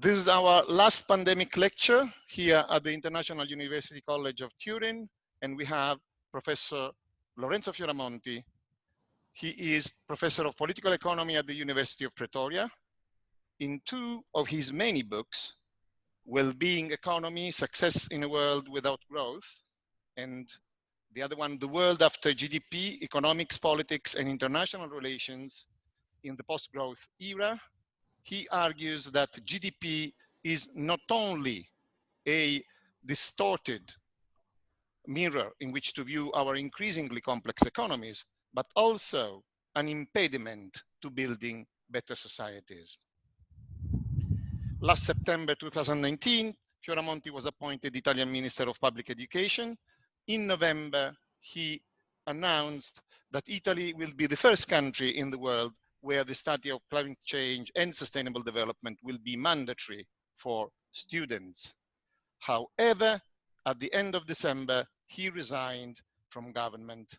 This is our last pandemic lecture here at the International University College of Turin, and we have Professor Lorenzo Fioramonti. He is Professor of Political Economy at the University of Pretoria. In two of his many books, Well-Being Economy, Success in a World Without Growth, and the other one, The World After GDP, Economics, Politics, and International Relations in the Post-Growth Era, he argues that GDP is not only a distorted mirror in which to view our increasingly complex economies, but also an impediment to building better societies. Last September 2019, Fioramonti was appointed Italian Minister of Public Education. In November, he announced that Italy will be the first country in the world where the study of climate change and sustainable development will be mandatory for students. However, at the end of December, he resigned from government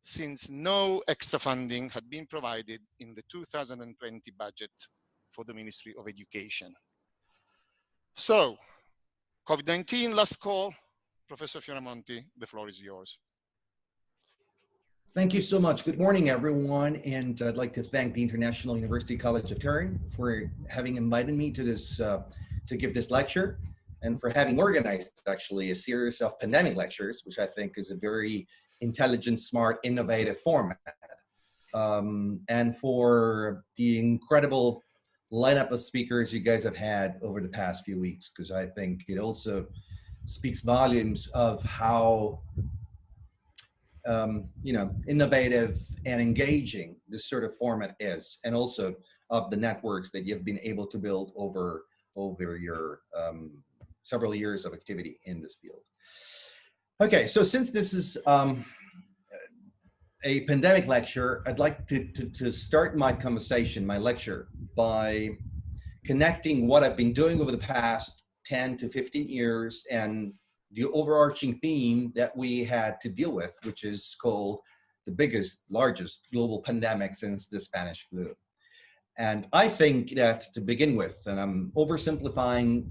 since no extra funding had been provided in the 2020 budget for the Ministry of Education. So, COVID-19, last call. Professor Fioramonti, the floor is yours. Thank you so much. Good morning, everyone. And I'd like to thank the International University College of Turin for having invited me to this, to give this lecture, and for having organized actually a series of pandemic lectures, which I think is a very intelligent, smart, innovative format. And for the incredible lineup of speakers you guys have had over the past few weeks, because I think it also speaks volumes of how innovative and engaging this sort of format is, and also of the networks that you've been able to build over your several years of activity in this field. Okay, so since this is a pandemic lecture, I'd like to start my conversation, my lecture, by connecting what I've been doing over the past 10 to 15 years and the overarching theme that we had to deal with, which is called the biggest, largest global pandemic since the Spanish flu. And I think that to begin with, and I'm oversimplifying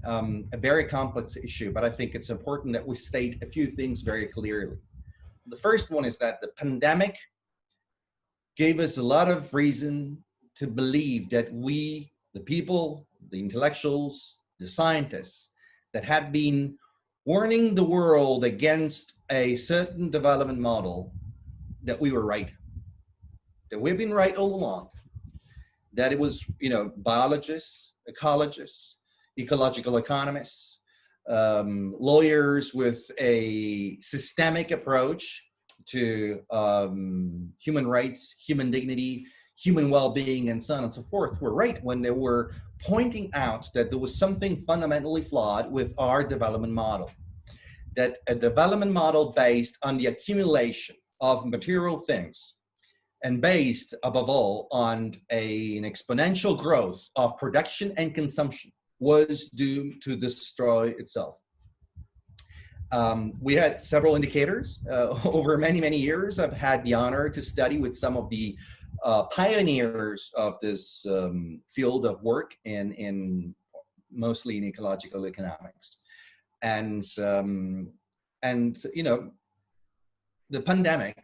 a very complex issue, but I think it's important that we state a few things very clearly. The first one is that the pandemic gave us a lot of reason to believe that we, the people, the intellectuals, the scientists that had been warning the world against a certain development model, that we were right, that we've been right all along, that it was, biologists, ecologists, ecological economists, lawyers with a systemic approach to human rights, human dignity, human well-being, and so on and so forth, were right when they were pointing out that there was something fundamentally flawed with our development model. That a development model based on the accumulation of material things and based, above all, on an exponential growth of production and consumption was doomed to destroy itself. We had several indicators over many, many years. I've had the honor to study with some of the pioneers of this field of work in mostly in ecological economics. And the pandemic,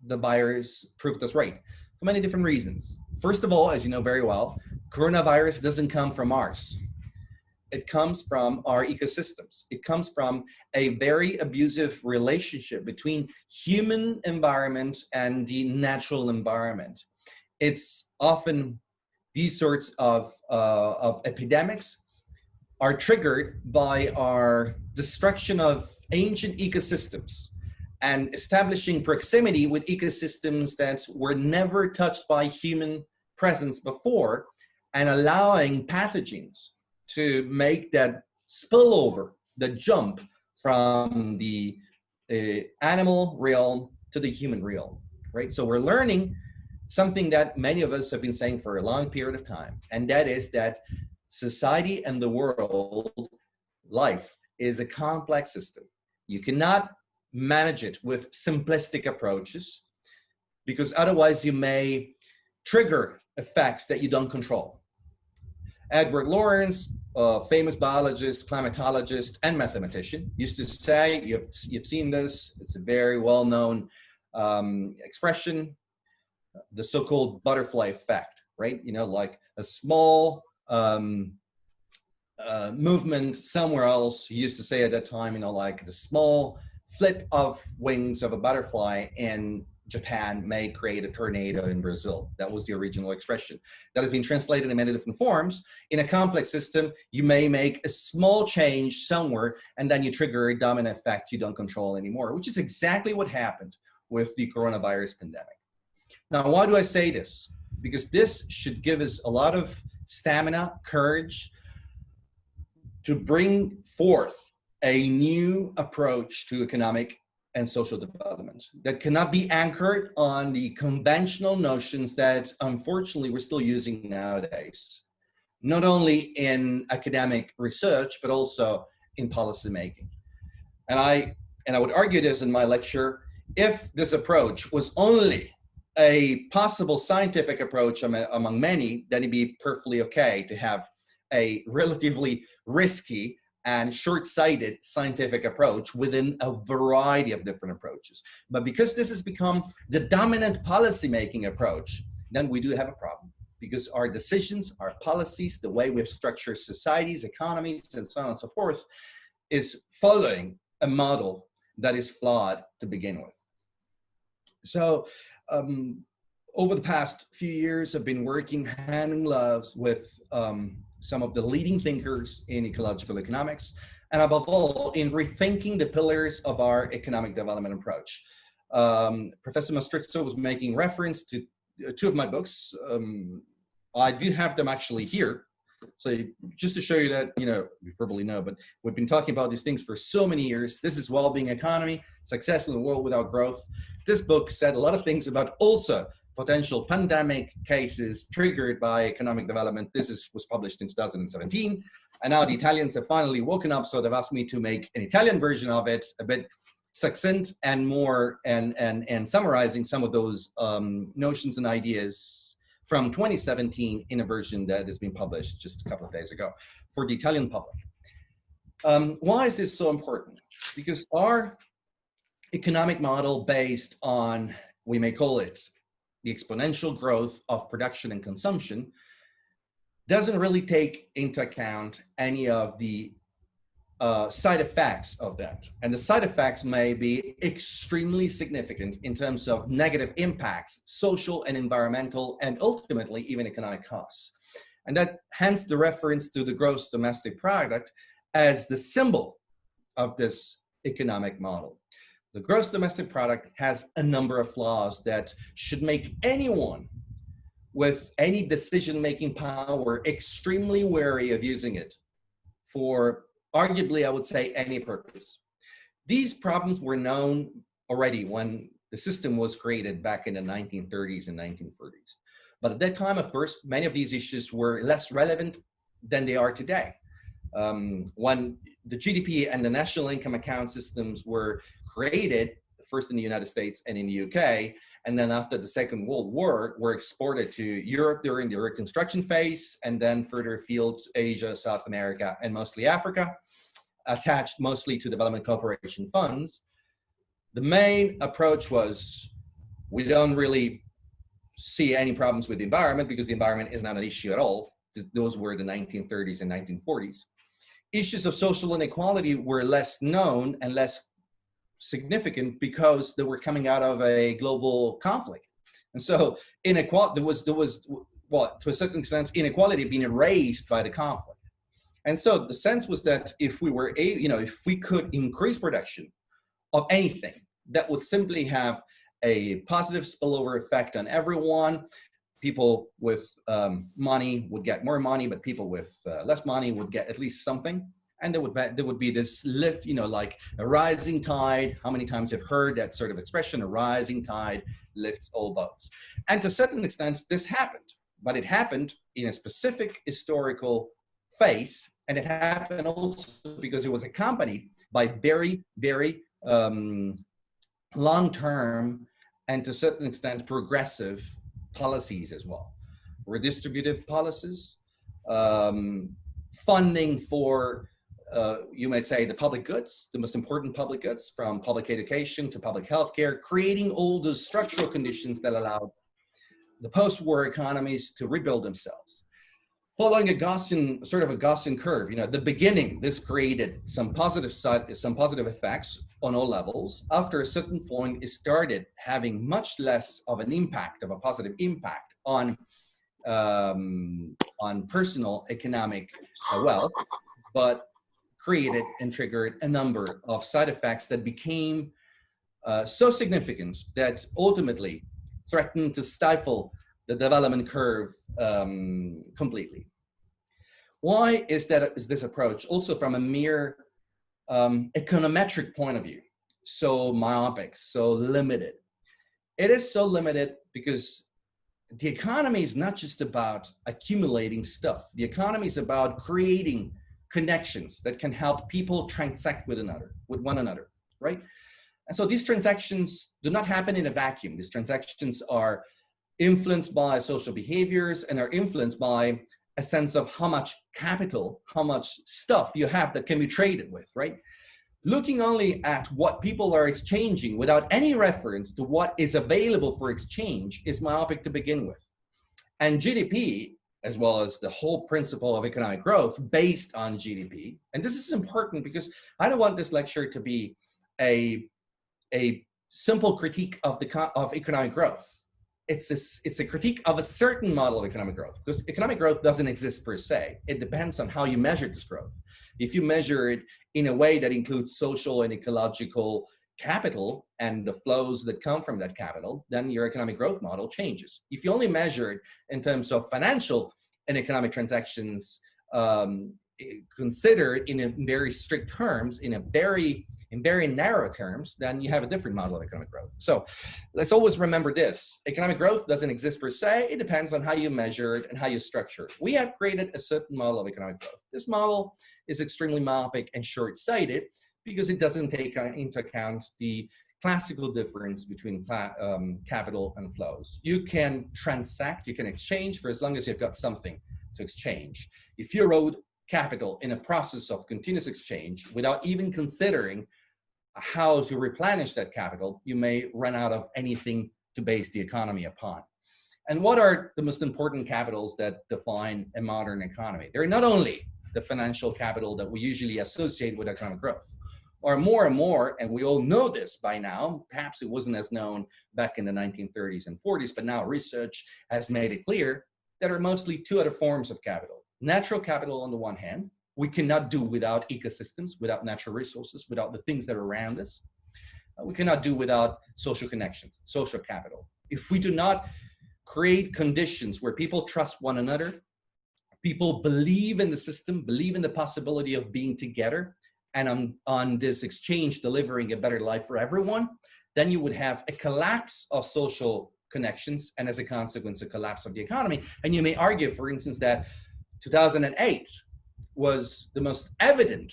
the virus proved us right for many different reasons. First of all, as you know very well, coronavirus doesn't come from Mars. It comes from our ecosystems. It comes from a very abusive relationship between human environment and the natural environment. It's often these sorts of epidemics are triggered by our destruction of ancient ecosystems and establishing proximity with ecosystems that were never touched by human presence before, and allowing pathogens to make that spillover, the jump from the animal realm to the human realm, right? So we're learning something that many of us have been saying for a long period of time, and that is that society and the world, life, is a complex system. You cannot manage it with simplistic approaches, because otherwise you may trigger effects that you don't control. Edward Lorenz, a famous biologist, climatologist, and mathematician, used to say, you've seen this, it's a very well-known expression, the so-called butterfly effect, right? You know, like a small movement somewhere else. He used to say at that time, you know, like the small flip of wings of a butterfly in Japan may create a tornado in Brazil. That was the original expression. That has been translated in many different forms. In a complex system, you may make a small change somewhere, and then you trigger a domino effect you don't control anymore, which is exactly what happened with the coronavirus pandemic. Now, why do I say this? Because this should give us a lot of stamina, courage to bring forth a new approach to economic and social development that cannot be anchored on the conventional notions that unfortunately we're still using nowadays, not only in academic research, but also in policy making. And I would argue this in my lecture, if this approach was only a possible scientific approach among many, then it'd be perfectly okay to have a relatively risky and short-sighted scientific approach within a variety of different approaches. But because this has become the dominant policy-making approach, then we do have a problem, because our decisions, our policies, the way we've structured societies, economies, and so on and so forth, is following a model that is flawed to begin with. So over the past few years, I've been working hand in gloves with some of the leading thinkers in ecological economics, and above all, in rethinking the pillars of our economic development approach. Professor Mastrizzo was making reference to two of my books. I do have them actually here. So just to show you that, you know, you probably know, but we've been talking about these things for so many years. This is Well-Being Economy, Success in the World Without Growth. This book said a lot of things about also potential pandemic cases triggered by economic development. This was published in 2017. And now the Italians have finally woken up, so they've asked me to make an Italian version of it, a bit succinct and more, and summarizing some of those notions and ideas from 2017 in a version that has been published just a couple of days ago for the Italian public. Why is this so important? Because our economic model based on, we may call it, the exponential growth of production and consumption, doesn't really take into account any of the side effects of that. And the side effects may be extremely significant in terms of negative impacts, social and environmental, and ultimately even economic costs. And that hence the reference to the gross domestic product as the symbol of this economic model. The gross domestic product has a number of flaws that should make anyone with any decision-making power extremely wary of using it for, arguably, I would say, any purpose. These problems were known already when the system was created back in the 1930s and 1940s. But at that time, of course, many of these issues were less relevant than they are today. When the GDP and the national income account systems were created, first in the United States and in the UK, and then after the Second World War, were exported to Europe during the reconstruction phase, and then further afield to Asia, South America, and mostly Africa, attached mostly to development cooperation funds. The main approach was, we don't really see any problems with the environment because the environment is not an issue at all. Those were the 1930s and 1940s. Issues of social inequality were less known and less significant because they were coming out of a global conflict. And so inequality, there was well, to a certain extent, inequality being erased by the conflict. And so the sense was that if we were, if we could increase production of anything, that would simply have a positive spillover effect on everyone. People with money would get more money, but people with less money would get at least something. And there would be this lift, like a rising tide. How many times have heard that sort of expression? A rising tide lifts all boats. And to a certain extent, this happened, but it happened in a specific historical phase. And it happened also because it was accompanied by very, very long-term and to a certain extent progressive policies as well. Redistributive policies, funding for, you might say, the public goods, the most important public goods, from public education to public healthcare, creating all those structural conditions that allowed the post-war economies to rebuild themselves. Following a Gaussian, sort of a Gaussian curve, you know, at the beginning, this created some positive effects on all levels. After a certain point, it started having much less of an impact, of a positive impact on personal economic wealth, but created and triggered a number of side effects that became so significant that ultimately threatened to stifle the development curve completely. Why is this approach, also from a mere econometric point of view, so myopic, so limited? It is so limited because the economy is not just about accumulating stuff. The economy is about creating connections that can help people transact with one another, right? And so these transactions do not happen in a vacuum. These transactions are influenced by social behaviors and are influenced by a sense of how much capital, how much stuff you have that can be traded with, right? Looking only at what people are exchanging without any reference to what is available for exchange is myopic to begin with. And GDP, as well as the whole principle of economic growth based on GDP, and this is important because I don't want this lecture to be a simple critique of economic growth. It's a critique of a certain model of economic growth, because economic growth doesn't exist per se. It depends on how you measure this growth. If you measure it in a way that includes social and ecological capital and the flows that come from that capital, then your economic growth model changes. If you only measure it in terms of financial and economic transactions considered in very strict terms, in very narrow terms, then you have a different model of economic growth. So let's always remember this. Economic growth doesn't exist per se. It depends on how you measure it and how you structure it. We have created a certain model of economic growth. This model is extremely myopic and short-sighted because it doesn't take into account the classical difference between capital and flows. You can transact, you can exchange for as long as you've got something to exchange. If you erode capital in a process of continuous exchange without even considering how to replenish that capital, you may run out of anything to base the economy upon. And what are the most important capitals that define a modern economy? They're not only the financial capital that we usually associate with economic growth, or more and more, and we all know this by now, perhaps it wasn't as known back in the 1930s and 40s, but now research has made it clear that are mostly two other forms of capital. Natural capital on the one hand, we cannot do without ecosystems, without natural resources, without the things that are around us. We cannot do without social connections, social capital. If we do not create conditions where people trust one another, people believe in the system, believe in the possibility of being together, and on this exchange delivering a better life for everyone, then you would have a collapse of social connections, and as a consequence, a collapse of the economy. And you may argue, for instance, that 2008 was the most evident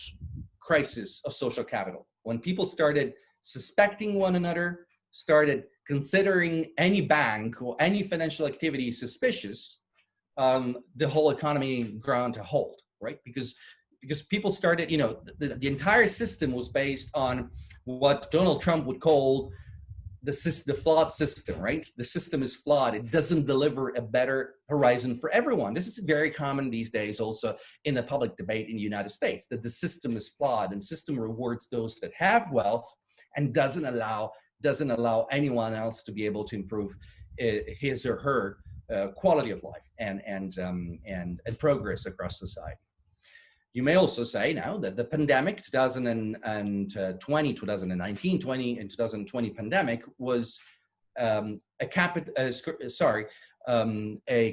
crisis of social capital, when people started suspecting one another, started considering any bank or any financial activity suspicious, the whole economy ground to halt, right? Because people started, you know, the entire system was based on what Donald Trump would call the flawed system, right? The system is flawed. It doesn't deliver a better horizon for everyone. This is very common these days also in the public debate in the United States, that the system is flawed and system rewards those that have wealth and doesn't allow anyone else to be able to improve his or her quality of life and progress across society. You may also say now that the pandemic, 2019 and 2020 pandemic was a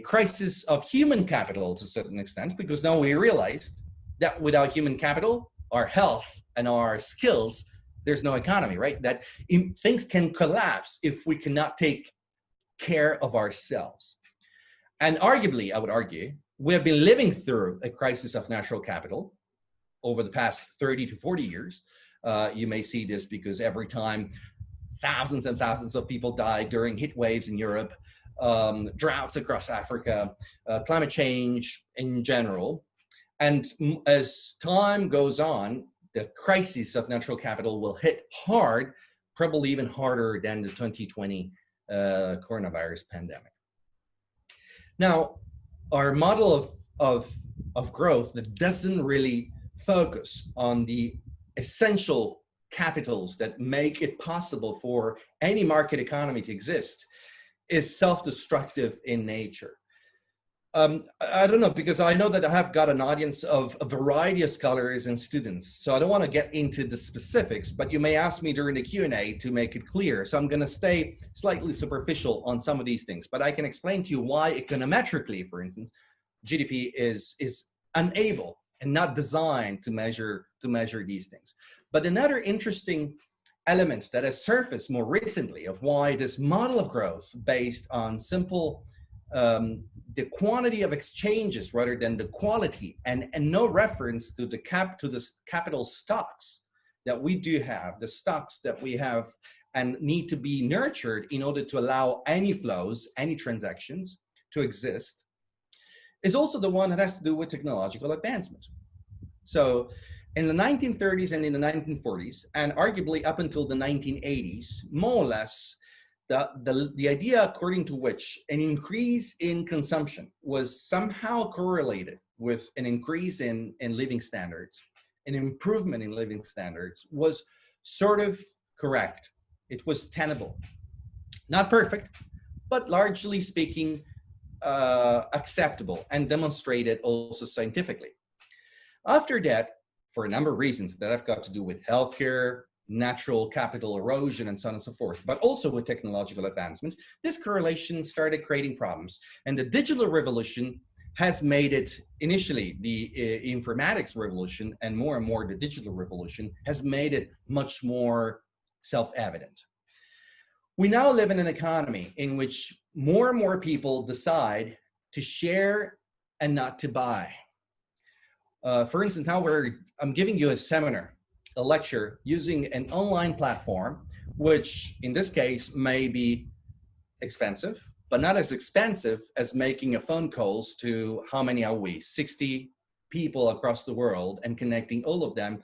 crisis of human capital to a certain extent, because now we realized that without human capital, our health and our skills, there's no economy, right? That things can collapse if we cannot take care of ourselves. And arguably, I would argue, we have been living through a crisis of natural capital over the past 30 to 40 years. You may see this because every time thousands and thousands of people die during heat waves in Europe, droughts across Africa, climate change in general. And as time goes on, the crisis of natural capital will hit hard, probably even harder than the 2020 coronavirus pandemic. Now, our model of growth that doesn't really focus on the essential capitals that make it possible for any market economy to exist is self-destructive in nature. I don't know, because I know that I have got an audience of a variety of scholars and students, so I don't want to get into the specifics, but you may ask me during the Q&A to make it clear. So I'm going to stay slightly superficial on some of these things, but I can explain to you why econometrically, for instance, GDP is unable and not designed to measure these things. But another interesting element that has surfaced more recently of why this model of growth based on simple the quantity of exchanges rather than the quality, and no reference to the capital stocks that we do have, the stocks that we have and need to be nurtured in order to allow any flows, any transactions to exist, is also the one that has to do with technological advancement. So in the 1930s and in the 1940s, and arguably up until the 1980s, more or less, the idea according to which an increase in consumption was somehow correlated with an increase in living standards, an improvement in living standards, was sort of correct. It was tenable. Not perfect, but largely speaking, acceptable and demonstrated also scientifically. After that, for a number of reasons that have got to do with healthcare, natural capital erosion, and so on and so forth, but also with technological advancements, this correlation started creating problems. And the digital revolution has made it, initially the informatics revolution, and more the digital revolution has made it much more self-evident. We now live in an economy in which more and more people decide to share and not to buy. For instance, now I'm giving you a seminar, a lecture using an online platform, which in this case may be expensive, but not as expensive as making a phone calls to, how many are we, 60 people across the world, and connecting all of them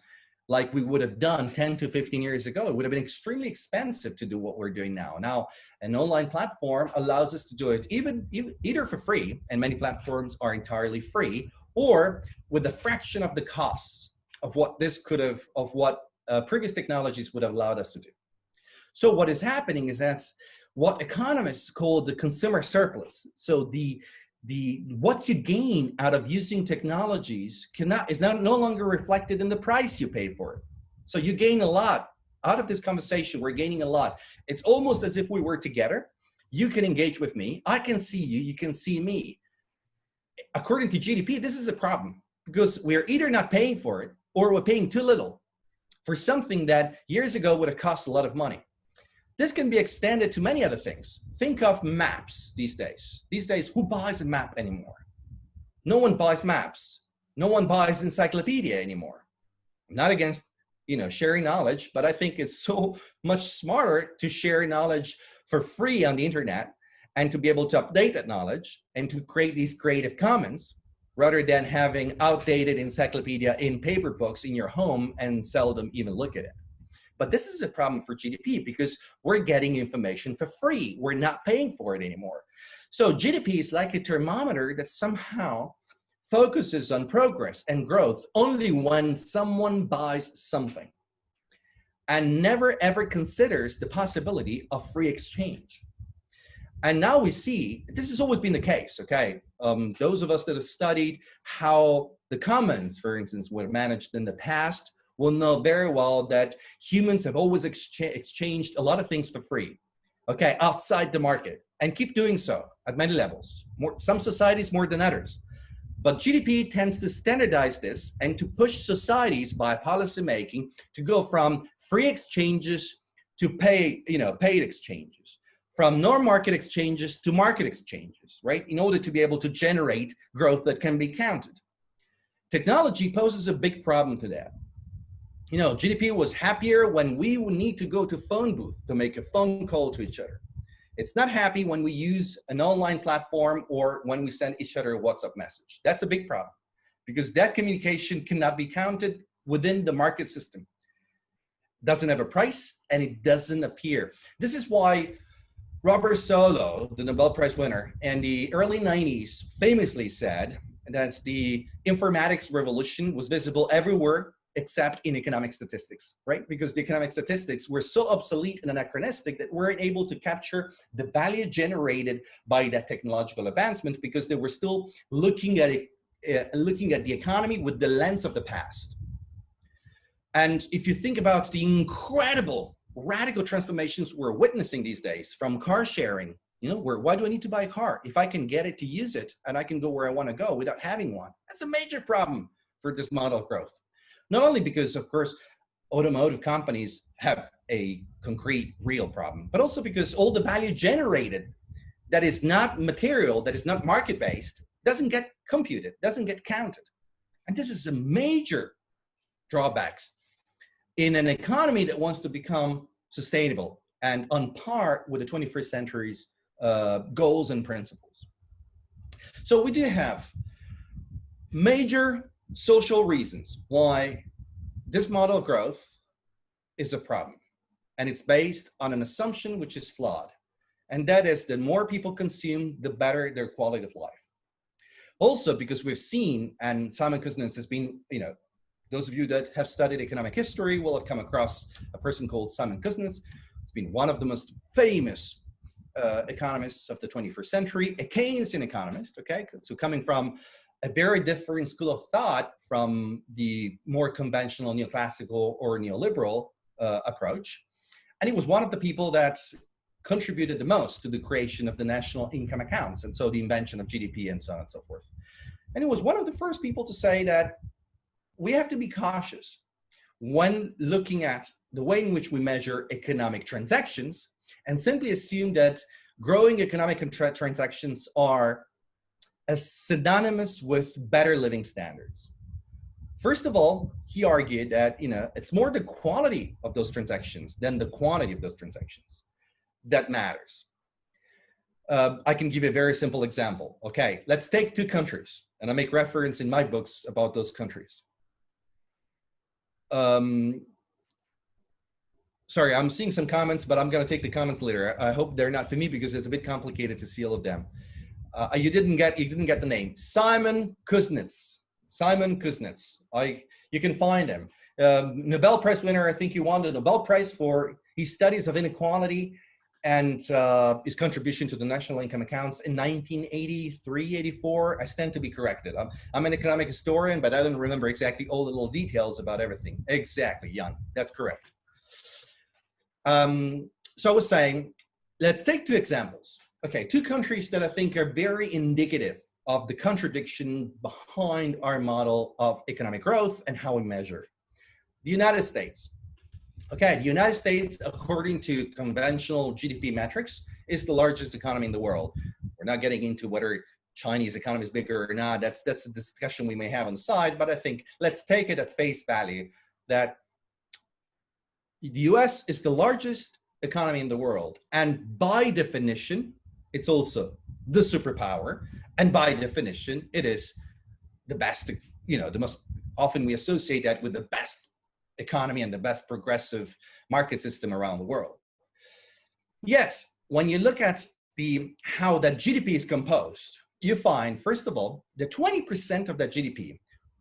like we would have done 10 to 15 years ago. It would have been extremely expensive to do what we're doing now. Now, an online platform allows us to do it either for free, and many platforms are entirely free, or with a fraction of the costs of what previous technologies would have allowed us to do. So what is happening is that's what economists call the consumer surplus. So what you gain out of using technologies is no longer reflected in the price you pay for it. So you gain a lot out of this conversation. We're gaining a lot. It's almost as if we were together. You can engage with me. I can see you. You can see me. According to GDP, this is a problem because we're either not paying for it or we're paying too little for something that years ago would have cost a lot of money. This can be extended to many other things. Think of maps these days. These days, who buys a map anymore? No one buys maps. No one buys encyclopedia anymore. I'm not against, sharing knowledge, but I think it's so much smarter to share knowledge for free on the internet and to be able to update that knowledge and to create these Creative Commons rather than having outdated encyclopedia in paper books in your home and seldom even look at it. But this is a problem for GDP because we're getting information for free. We're not paying for it anymore. So GDP is like a thermometer that somehow focuses on progress and growth only when someone buys something and never ever considers the possibility of free exchange. And now we see, this has always been the case, okay? Those of us that have studied how the commons, for instance, were managed in the past will know very well that humans have always exchanged a lot of things for free, okay, outside the market, and keep doing so at many levels. Some societies more than others. But GDP tends to standardize this and to push societies by policymaking to go from free exchanges to paid exchanges, from non-market exchanges to market exchanges, right? In order to be able to generate growth that can be counted. Technology poses a big problem to that. GDP was happier when we would need to go to phone booth to make a phone call to each other. It's not happy when we use an online platform or when we send each other a WhatsApp message. That's a big problem because that communication cannot be counted within the market system. Doesn't have a price and it doesn't appear. This is why Robert Solow, the Nobel Prize winner, in the early 90s famously said that the informatics revolution was visible everywhere except in economic statistics, right? Because the economic statistics were so obsolete and anachronistic that we weren't able to capture the value generated by that technological advancement because they were still looking at it, looking at the economy with the lens of the past. And if you think about the incredible radical transformations we're witnessing these days from car sharing, you know, why do I need to buy a car? If I can get it to use it and I can go where I want to go without having one, that's a major problem for this model of growth. Not only because, of course, automotive companies have a concrete, real problem, but also because all the value generated that is not material, that is not market-based, doesn't get computed, doesn't get counted. And this is a major drawbacks in an economy that wants to become sustainable and on par with the 21st century's goals and principles. So we do have major social reasons why this model of growth is a problem. And it's based on an assumption which is flawed. And that is that more people consume, the better their quality of life. Also, because we've seen, and Simon Kuznets has been, you know, those of you that have studied economic history will have come across a person called Simon Kuznets. He's been one of the most famous economists of the 21st century, a Keynesian economist, okay? So coming from a very different school of thought from the more conventional neoclassical or neoliberal approach. And he was one of the people that contributed the most to the creation of the national income accounts, and so the invention of GDP and so on and so forth. And he was one of the first people to say that we have to be cautious when looking at the way in which we measure economic transactions and simply assume that growing economic transactions are as synonymous with better living standards. First of all, he argued that, you know, it's more the quality of those transactions than the quantity of those transactions that matters. I can give you a very simple example. Okay, let's take two countries, and I make reference in my books about those countries. Sorry, I'm seeing some comments, but I'm going to take the comments later. I hope they're not for me because it's a bit complicated to see all of them. You didn't get the name. Simon Kuznets. Simon Kuznets. You can find him. Nobel Prize winner. I think he won the Nobel Prize for his studies of inequality and his contribution to the national income accounts in 1983, 84. I stand to be corrected. I'm an economic historian, but I don't remember exactly all the little details about everything. Exactly, Jan. That's correct. So I was saying, let's take two examples. Okay, two countries that I think are very indicative of the contradiction behind our model of economic growth and how we measure. The United States. Okay, the United States, according to conventional GDP metrics, is the largest economy in the world. We're not getting into whether Chinese economy is bigger or not. That's a discussion we may have on the side, but I think let's take it at face value that the US is the largest economy in the world. And by definition, it's also the superpower. And by definition, it is the best, you know, the most often we associate that with the best economy and the best progressive market system around the world. Yet, when you look at how that GDP is composed, you find, first of all, that 20% of that GDP,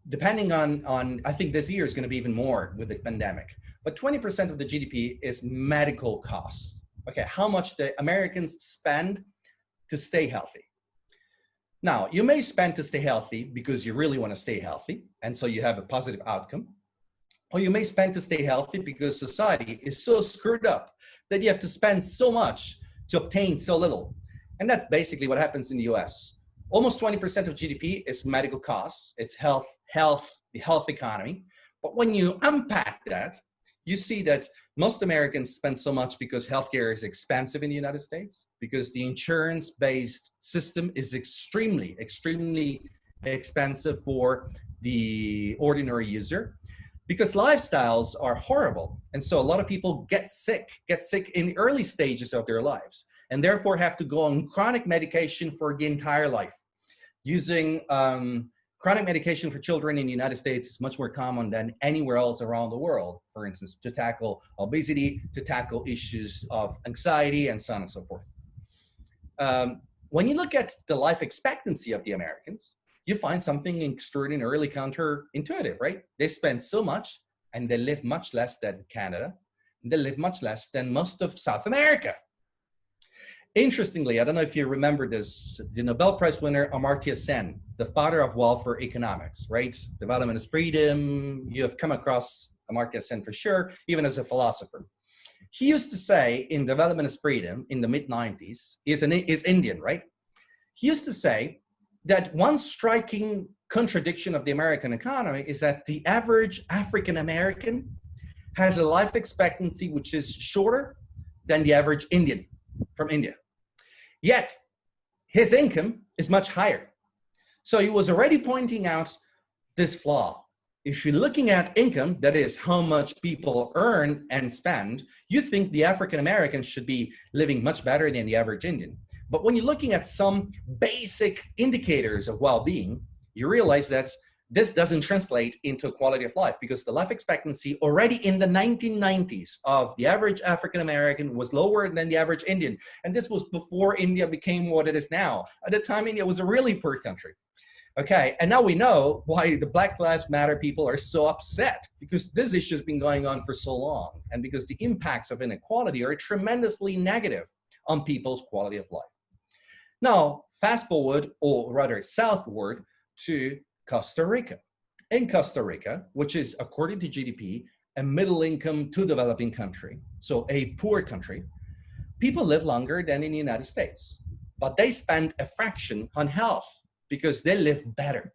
depending on, I think this year is going to be even more with the pandemic, but 20% of the GDP is medical costs. Okay, how much the Americans spend to stay healthy. Now, you may spend to stay healthy because you really want to stay healthy, and so you have a positive outcome. Or you may spend to stay healthy because society is so screwed up that you have to spend so much to obtain so little. And that's basically what happens in the US. Almost 20% of GDP is medical costs. It's the health economy. But when you unpack that, you see that most Americans spend so much because healthcare is expensive in the United States, because the insurance-based system is extremely, extremely expensive for the ordinary user, because lifestyles are horrible. And so a lot of people get sick in the early stages of their lives. and therefore have to go on chronic medication for the entire life. Using chronic medication for children in the United States is much more common than anywhere else around the world, for instance, to tackle obesity, to tackle issues of anxiety, and so on and so forth. When you look at the life expectancy of the Americans, you find something extraordinarily counterintuitive, right? They spend so much and they live much less than Canada. They live much less than most of South America. Interestingly, I don't know if you remember this, the Nobel Prize winner Amartya Sen, the father of welfare economics, right? Development is freedom. You have come across Amartya Sen for sure, even as a philosopher. He used to say in Development is Freedom in the mid-90s, is Indian, right? He used to say that one striking contradiction of the American economy is that the average African American has a life expectancy which is shorter than the average Indian from India. Yet his income is much higher. So he was already pointing out this flaw. If you're looking at income, that is how much people earn and spend, you think the African Americans should be living much better than the average Indian. But when you're looking at some basic indicators of well-being, you realize that this doesn't translate into quality of life, because the life expectancy already in the 1990s of the average African American was lower than the average Indian. And this was before India became what it is now. At the time, India was a really poor country. Okay, and now we know why the Black Lives Matter people are so upset, because this issue has been going on for so long, and because the impacts of inequality are tremendously negative on people's quality of life. Now, fast forward, or rather southward, to Costa Rica. In Costa Rica, which is, according to GDP, a middle income to developing country, so a poor country, people live longer than in the United States, but they spend a fraction on health, because they live better,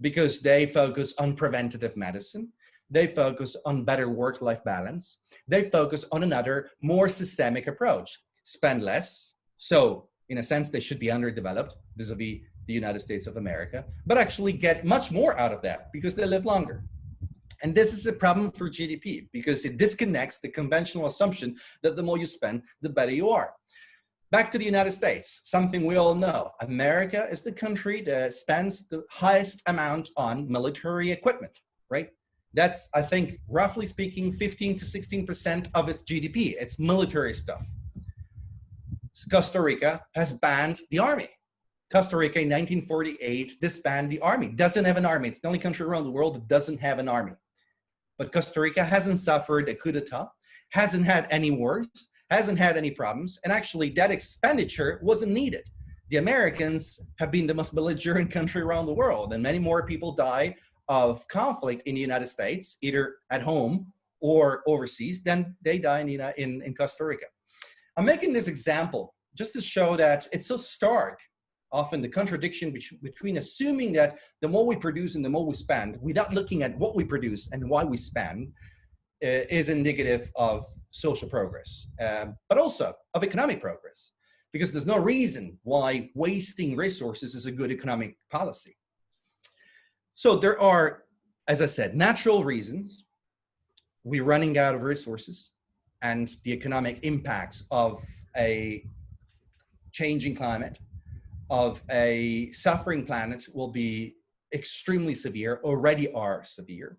because they focus on preventative medicine, they focus on better work-life balance, they focus on another more systemic approach, spend less. So in a sense, they should be underdeveloped vis-a-vis the United States of America, but actually get much more out of that because they live longer. And this is a problem for GDP, because it disconnects the conventional assumption that the more you spend, the better you are. Back to the United States, something we all know. America is the country that spends the highest amount on military equipment, right? That's, I think, roughly speaking, 15 to 16% of its GDP. It's military stuff. Costa Rica has banned the army. Costa Rica in 1948 disbanded the army. Doesn't have an army. It's the only country around the world that doesn't have an army. But Costa Rica hasn't suffered a coup d'etat, hasn't had any wars, hasn't had any problems, and actually that expenditure wasn't needed. The Americans have been the most belligerent country around the world, and many more people die of conflict in the United States, either at home or overseas, than they die in Costa Rica. I'm making this example just to show that it's so stark, often the contradiction between assuming that the more we produce and the more we spend, without looking at what we produce and why we spend, is indicative of social progress, but also of economic progress, because there's no reason why wasting resources is a good economic policy. So there are, as I said, natural reasons. We're running out of resources, and the economic impacts of a changing climate, of a suffering planet, will be extremely severe, already are severe.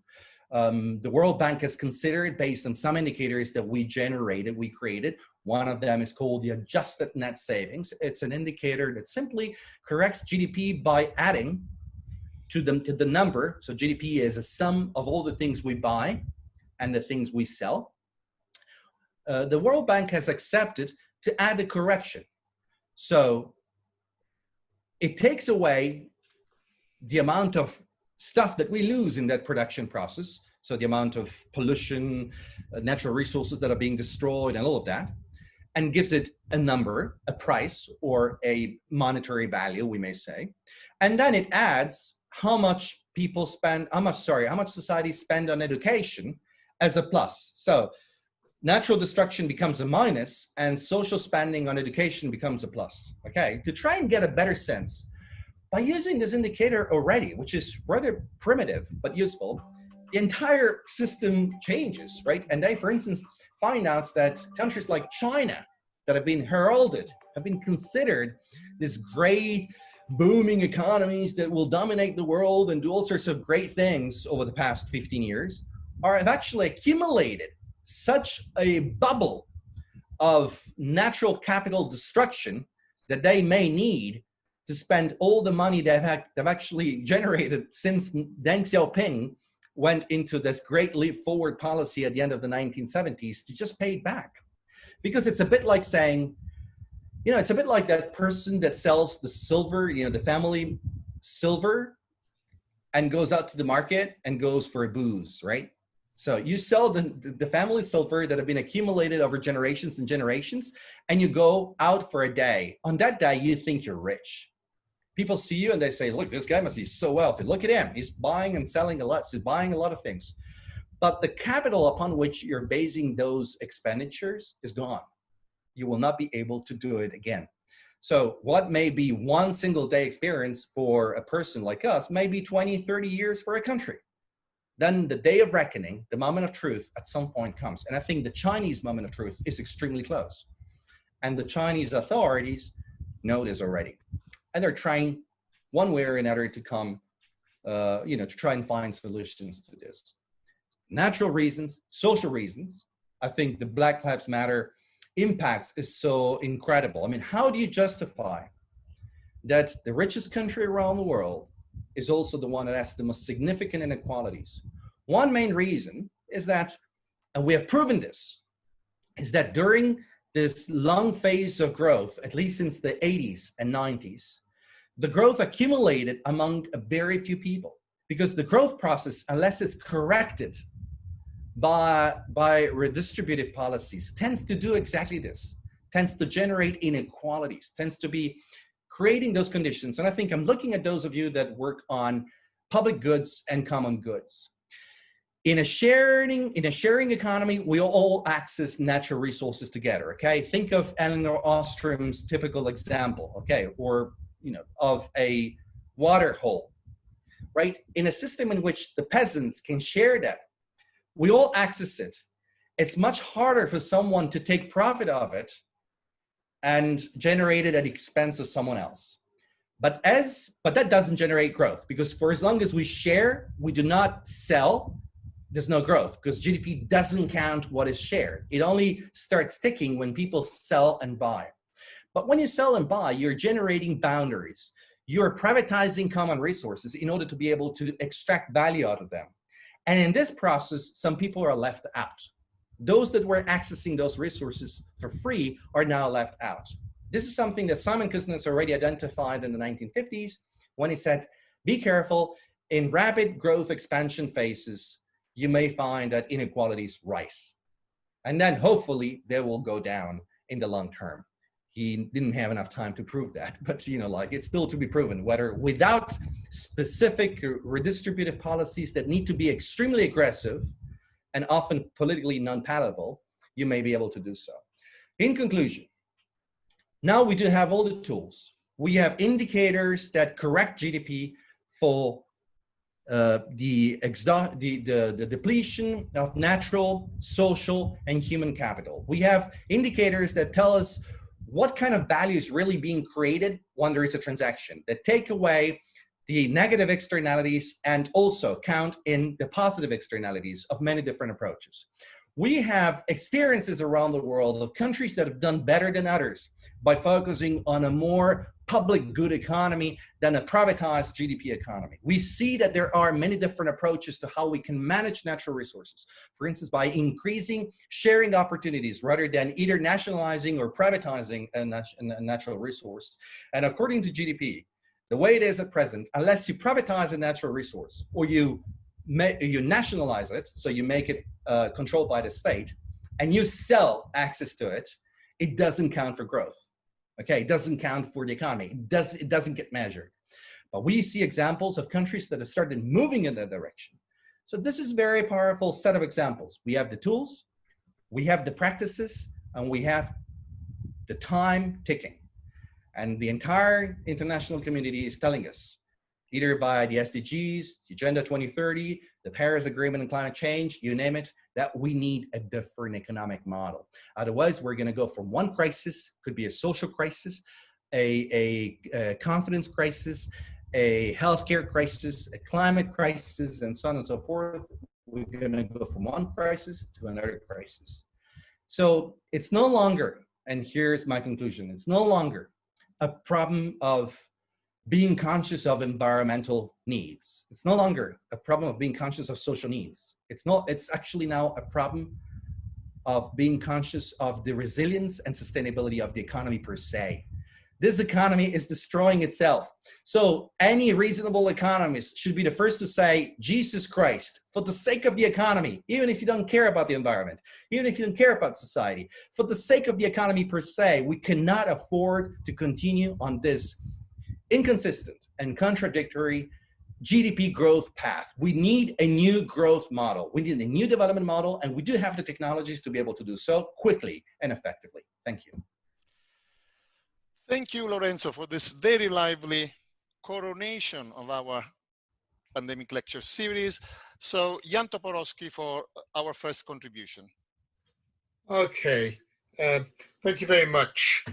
The World Bank has considered, based on some indicators that we created. One of them is called the adjusted net savings. It's an indicator that simply corrects GDP by adding to the number. So GDP is a sum of all the things we buy and the things we sell. The World Bank has accepted to add a correction. So it takes away the amount of stuff that we lose in that production process, so the amount of pollution, natural resources that are being destroyed and all of that, and gives it a number, a price, or a monetary value, we may say. And then it adds how much people spend, how much societies spend on education as a plus. So natural destruction becomes a minus and social spending on education becomes a plus, okay? To try and get a better sense, by using this indicator already, which is rather primitive but useful, the entire system changes, right? And they, for instance, find out that countries like China that have been heralded, have been considered this great booming economies that will dominate the world and do all sorts of great things over the past 15 years, have actually accumulated such a bubble of natural capital destruction that they may need to spend all the money they've actually generated since Deng Xiaoping went into this great leap forward policy at the end of the 1970s to just pay it back. Because it's a bit like saying, you know, it's a bit like that person that sells the silver, you know, the family silver, and goes out to the market and goes for a booze, right? So you sell the family silver that have been accumulated over generations and generations, and you go out for a day. On that day, you think you're rich. People see you and they say, look, this guy must be so wealthy. Look at him. He's buying and selling a lot. He's buying a lot of things. But the capital upon which you're basing those expenditures is gone. You will not be able to do it again. So what may be one single day experience for a person like us may be 20, 30 years for a country. Then the day of reckoning, the moment of truth at some point comes. And I think the Chinese moment of truth is extremely close. And the Chinese authorities know this already. And they're trying one way or another to come, to try and find solutions to this. Natural reasons, social reasons. I think the Black Lives Matter impacts is so incredible. I mean, how do you justify that the richest country around the world is also the one that has the most significant inequalities? One main reason is that, and we have proven this, is that during this long phase of growth, at least since the 80s and 90s, the growth accumulated among a very few people, because the growth process, unless it's corrected by redistributive policies, tends to do exactly this, tends to generate inequalities, tends to be creating those conditions. And I think I'm looking at those of you that work on public goods and common goods. In a sharing economy, we all access natural resources together, okay? Think of Elinor Ostrom's typical example, okay? Or, of a water hole, right? In a system in which the peasants can share that, we all access it. It's much harder for someone to take profit of it and generate it at the expense of someone else. But that doesn't generate growth, because for as long as we share, we do not sell, there's no growth, because GDP doesn't count what is shared. It only starts ticking when people sell and buy. But when you sell and buy, you're generating boundaries. You're privatizing common resources in order to be able to extract value out of them. And in this process, some people are left out. Those that were accessing those resources for free are now left out. This is something that Simon Kuznets already identified in the 1950s when he said, be careful, in rapid growth expansion phases, you may find that inequalities rise. And then hopefully they will go down in the long term. He didn't have enough time to prove that, but it's still to be proven whether without specific redistributive policies that need to be extremely aggressive and often politically non-palatable, you may be able to do so. In conclusion, now we do have all the tools. We have indicators that correct GDP for the depletion of natural, social, and human capital. We have indicators that tell us what kind of value is really being created when there is a transaction, that take away the negative externalities and also count in the positive externalities of many different approaches. We have experiences around the world of countries that have done better than others by focusing on a more public good economy than a privatized GDP economy. We see that there are many different approaches to how we can manage natural resources. For instance, by increasing sharing opportunities rather than either nationalizing or privatizing a natural resource. And according to GDP, the way it is at present, unless you privatize a natural resource or you nationalize it, so you make it controlled by the state, and you sell access to it, it doesn't count for growth. Okay, it doesn't count for the economy. It doesn't get measured. But we see examples of countries that have started moving in that direction. So this is a very powerful set of examples. We have the tools, we have the practices, and we have the time ticking. And the entire international community is telling us either by the SDGs, the Agenda 2030, the Paris Agreement and climate change, you name it, that we need a different economic model. Otherwise, we're going to go from one crisis, could be a social crisis, a confidence crisis, a healthcare crisis, a climate crisis, and so on and so forth. We're going to go from one crisis to another crisis. So it's no longer, and here's my conclusion, it's no longer a problem of being conscious of environmental needs. It's no longer a problem of being conscious of social needs. It's actually now a problem of being conscious of the resilience and sustainability of the economy per se. This economy is destroying itself. So any reasonable economist should be the first to say, Jesus Christ, for the sake of the economy, even if you don't care about the environment, even if you don't care about society, for the sake of the economy per se, we cannot afford to continue on this inconsistent and contradictory GDP growth path. We need a new growth model. We need a new development model, and we do have the technologies to be able to do so quickly and effectively. Thank you. Thank you, Lorenzo, for this very lively coronation of our pandemic lecture series. So Jan Toporowski for our first contribution. Okay, thank you very much,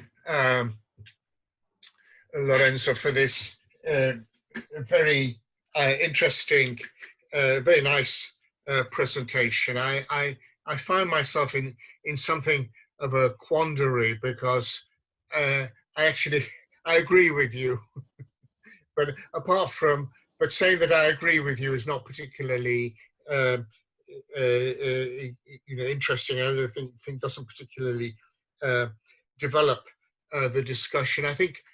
Lorenzo, for this very interesting, very nice presentation. I find myself in something of a quandary because I agree with you, but saying that I agree with you is not particularly interesting. I don't think doesn't particularly develop the discussion. I think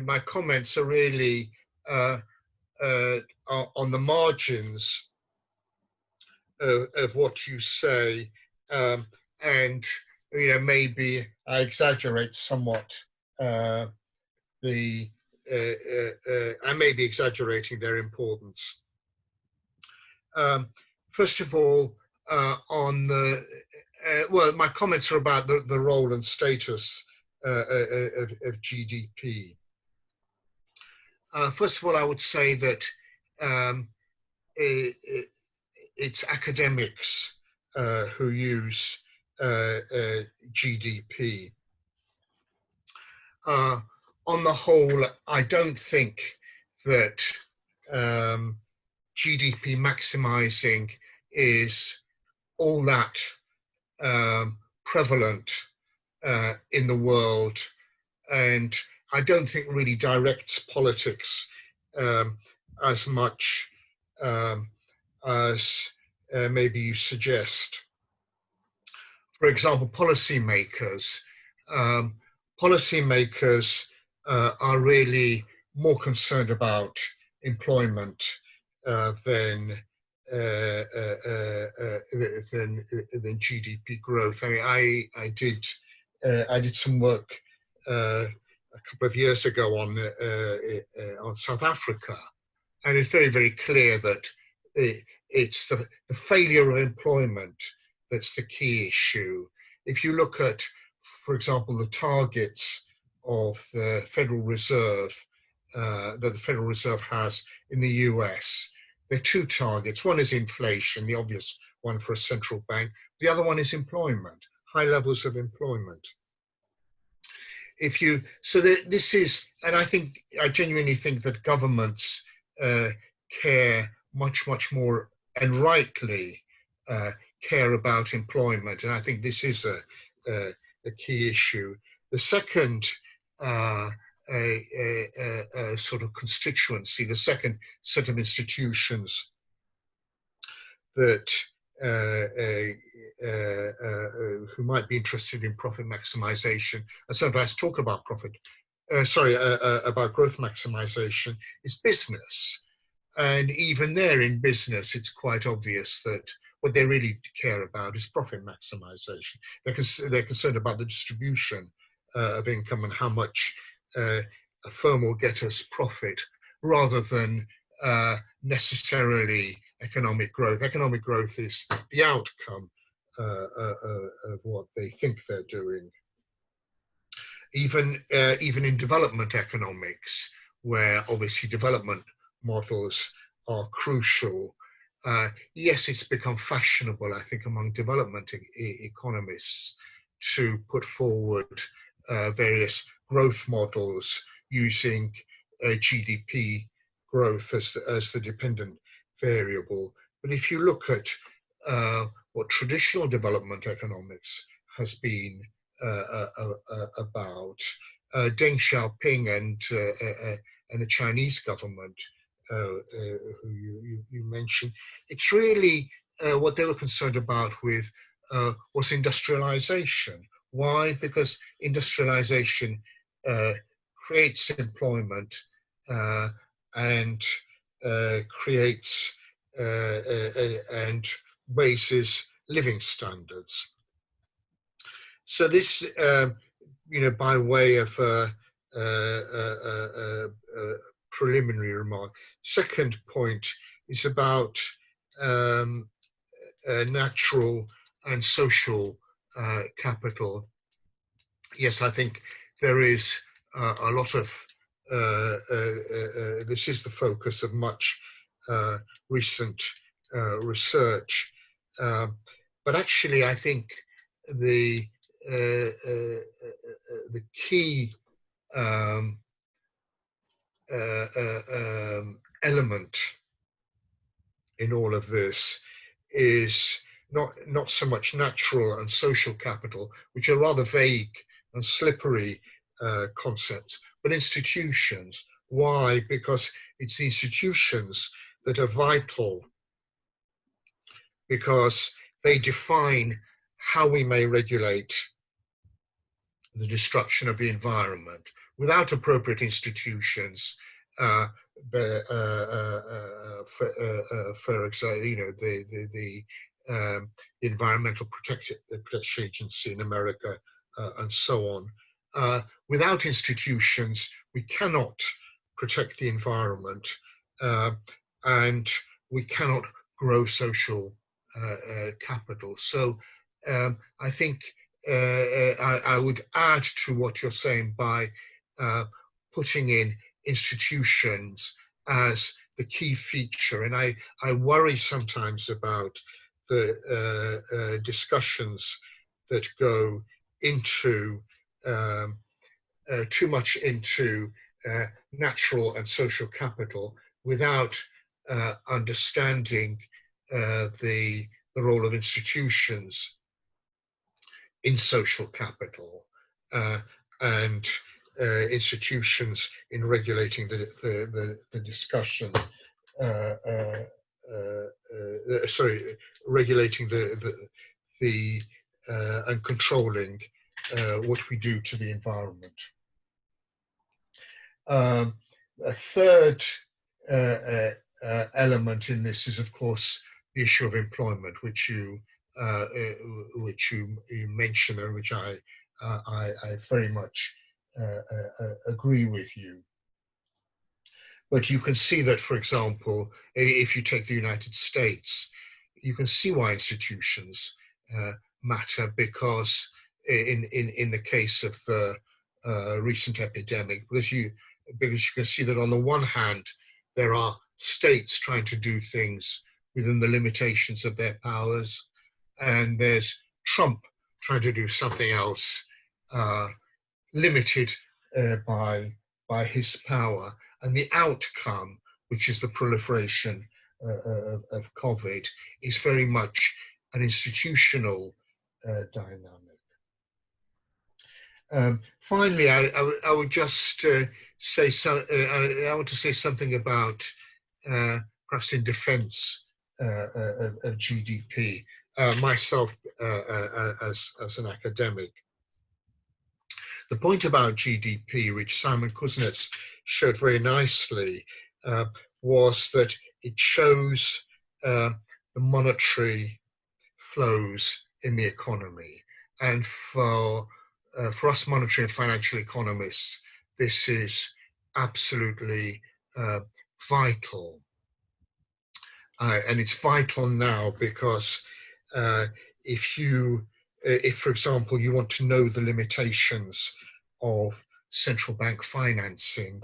my comments are really on the margins of what you say, and maybe I exaggerate somewhat. I may be exaggerating their importance. First of all, on the my comments are about the role and status of GDP. First of all, I would say that it's academics who use GDP. On the whole, I don't think that GDP maximizing is all that prevalent in the world, and I don't think really directs politics as much as maybe you suggest. For example, policymakers are really more concerned about employment than GDP growth. I mean, I did some work a couple of years ago on South Africa, and it's very, very clear that it's the failure of employment that's the key issue. If you look at, for example, the targets of the Federal Reserve that the Federal Reserve has in the US, there are two targets. One is inflation, the obvious one for a central bank. The other one is employment, high levels of employment. This is, and I genuinely think that governments care much more, and rightly care about employment. And I think this is a key issue. The second sort of constituency, the second set of institutions that who might be interested in profit maximization and sometimes talk about about growth maximization is business. And even there in business, it's quite obvious that what they really care about is profit maximization. They're concerned about the distribution of income and how much a firm will get as profit, rather than necessarily economic growth. Economic growth is the outcome of what they think they're doing. Even in development economics, where obviously development models are crucial. Yes, it's become fashionable, I think, among development economists to put forward various growth models using GDP growth as the dependent variable. But if you look at what traditional development economics has been about, Deng Xiaoping and the Chinese government, who you mentioned, it's really what they were concerned about with was industrialization. Why? Because industrialization creates employment and creates and raises living standards. So this, by way of a preliminary remark. Second point is about natural and social capital. Yes, I think there is a lot of, this is the focus of much recent research. But actually, I think the key element in all of this is not so much natural and social capital, which are rather vague and slippery concepts, but institutions. Why? Because it's the institutions that are vital, because they define how we may regulate the destruction of the environment. Without appropriate institutions, for example, the Environmental Protection Agency in America and so on. Without institutions, we cannot protect the environment and we cannot grow social capital. So I think I would add to what you're saying by putting in institutions as the key feature. And I worry sometimes about the discussions that go into too much into natural and social capital without understanding the role of institutions in social capital and institutions in regulating the discussion. Regulating the and controlling what we do to the environment. A third element in this is, of course, the issue of employment, which you mentioned, and which I very much agree with you. But you can see that, for example, if you take the United States, you can see why institutions matter, because in the case of the recent epidemic, because you can see that on the one hand, there are states trying to do things within the limitations of their powers, and there's Trump trying to do something else limited by his power. And the outcome, which is the proliferation of COVID, is very much an institutional dynamic. Finally, I would just say I want to say something about perhaps in defense of GDP. Myself as an academic. The point about GDP, which Simon Kuznets showed very nicely, was that it shows the monetary flows in the economy. And for us monetary and financial economists, this is absolutely vital. And it's vital now because if, for example, you want to know the limitations of central bank financing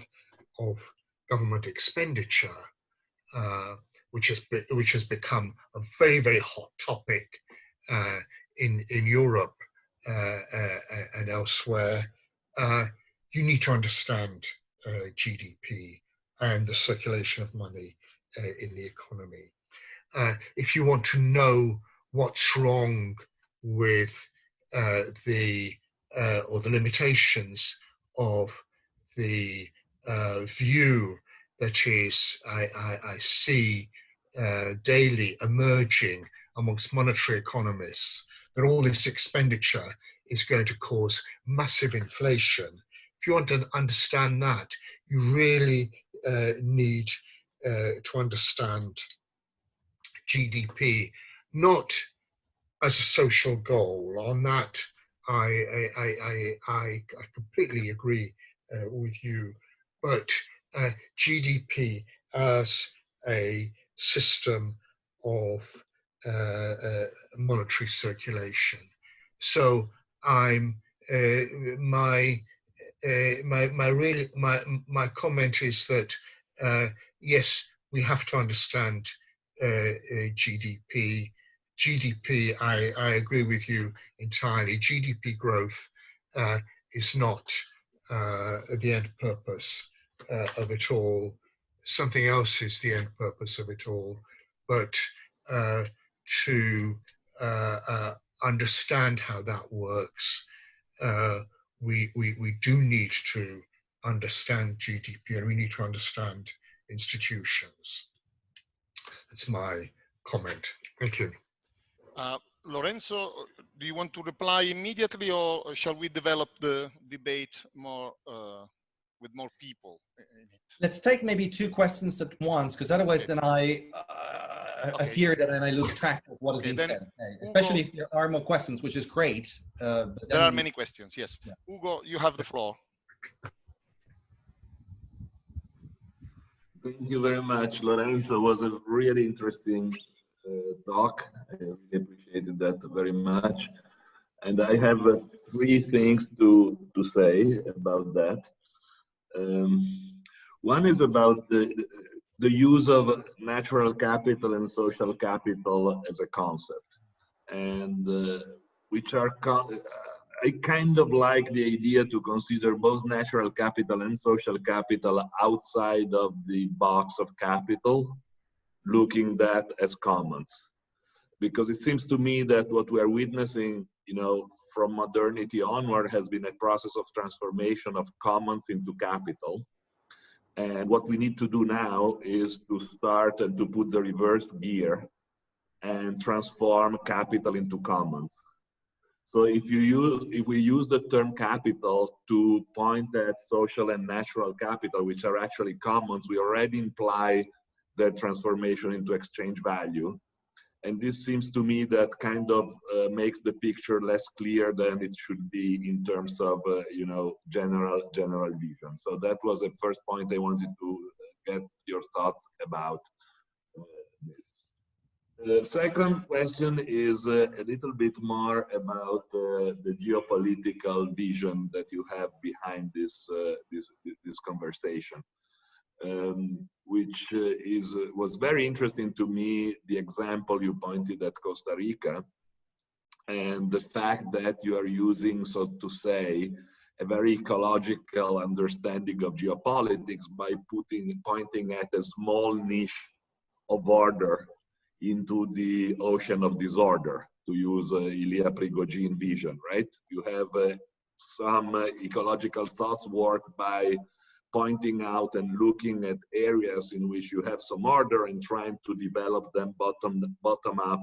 of government expenditure, which has become a very, very hot topic in Europe and elsewhere, you need to understand GDP and the circulation of money in the economy. If you want to know what's wrong with the limitations of the view that is I see daily emerging amongst monetary economists, that all this expenditure is going to cause massive inflation. If you want to understand that, you really need to understand GDP, not as a social goal. On that, I completely agree with you, but GDP as a system of monetary circulation. So I'm my comment is that yes, we have to understand GDP. GDP, I agree with you entirely. GDP growth is not the end purpose of it all. Something else is the end purpose of it all. But to understand how that works, we do need to understand GDP, and we need to understand institutions. That's my comment. Thank you. Lorenzo, do you want to reply immediately, or shall we develop the debate more with more people in it? Let's take maybe two questions at once, because otherwise then I fear that I may lose track of what is being said. Okay. Especially if there are more questions, which is great. But there are many questions, yes. Yeah. Ugo, you have the floor. Thank you very much, Lorenzo. It was a really interesting talk. I really appreciated that very much. And I have three things to say about that. One is about the use of natural capital and social capital as a concept, and which are I kind of like the idea to consider both natural capital and social capital outside of the box of capital, looking that as commons, because it seems to me that what we are witnessing, from modernity onward, has been a process of transformation of commons into capital. And what we need to do now is to start and to put the reverse gear and transform capital into commons. So if we use the term capital to point at social and natural capital, which are actually commons, we already imply their transformation into exchange value. And this seems to me that kind of makes the picture less clear than it should be in terms of, general vision. So that was the first point I wanted to get your thoughts about this. The second question is a little bit more about the geopolitical vision that you have behind this conversation. Which was very interesting to me, the example you pointed at Costa Rica, and the fact that you are using, so to say, a very ecological understanding of geopolitics by pointing at a small niche of order into the ocean of disorder, to use Ilya Prigogine vision, right? You have some ecological thoughts work by pointing out and looking at areas in which you have some order and trying to develop them bottom up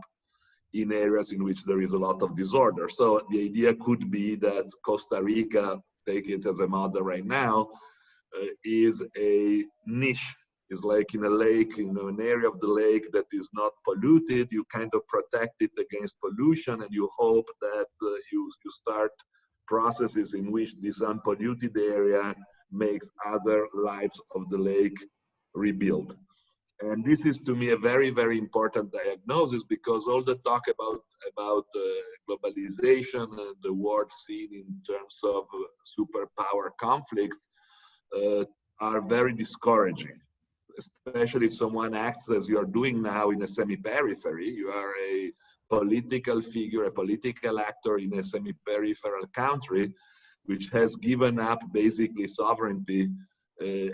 in areas in which there is a lot of disorder. So the idea could be that Costa Rica, take it as a model right now, is a niche. It's like in a lake, an area of the lake that is not polluted. You kind of protect it against pollution, and you hope that you start processes in which this unpolluted area makes other lives of the lake rebuild. And this is, to me, a very, very important diagnosis, because all the talk about about globalization and the world scene in terms of superpower conflicts are very discouraging, especially if someone acts as you are doing now in a semi-periphery. You are a political figure, a political actor in a semi-peripheral country, which has given up basically sovereignty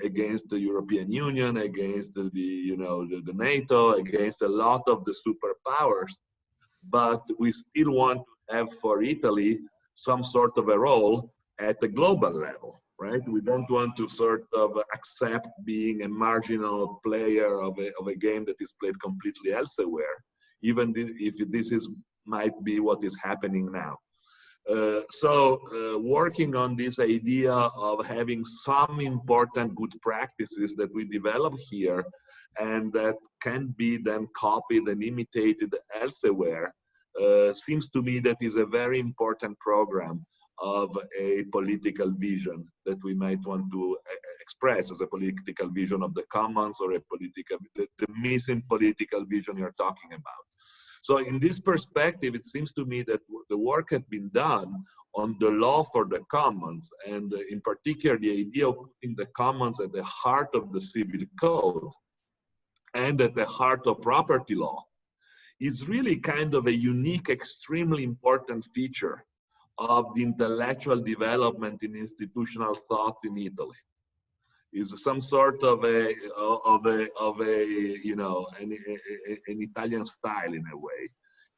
against the European Union, against the the NATO, against a lot of the superpowers. But we still want to have for Italy some sort of a role at the global level, right? We don't want to sort of accept being a marginal player of a game that is played completely elsewhere, even if this might be what is happening now. Working on this idea of having some important good practices that we develop here and that can be then copied and imitated elsewhere seems to me that is a very important program of a political vision that we might want to express as a political vision of the commons, or the missing political vision you're talking about. So in this perspective, it seems to me that the work has been done on the law for the commons, and in particular, the idea of putting the commons at the heart of the civil code and at the heart of property law is really kind of a unique, extremely important feature of the intellectual development in institutional thoughts in Italy. Is some sort of an Italian style in a way,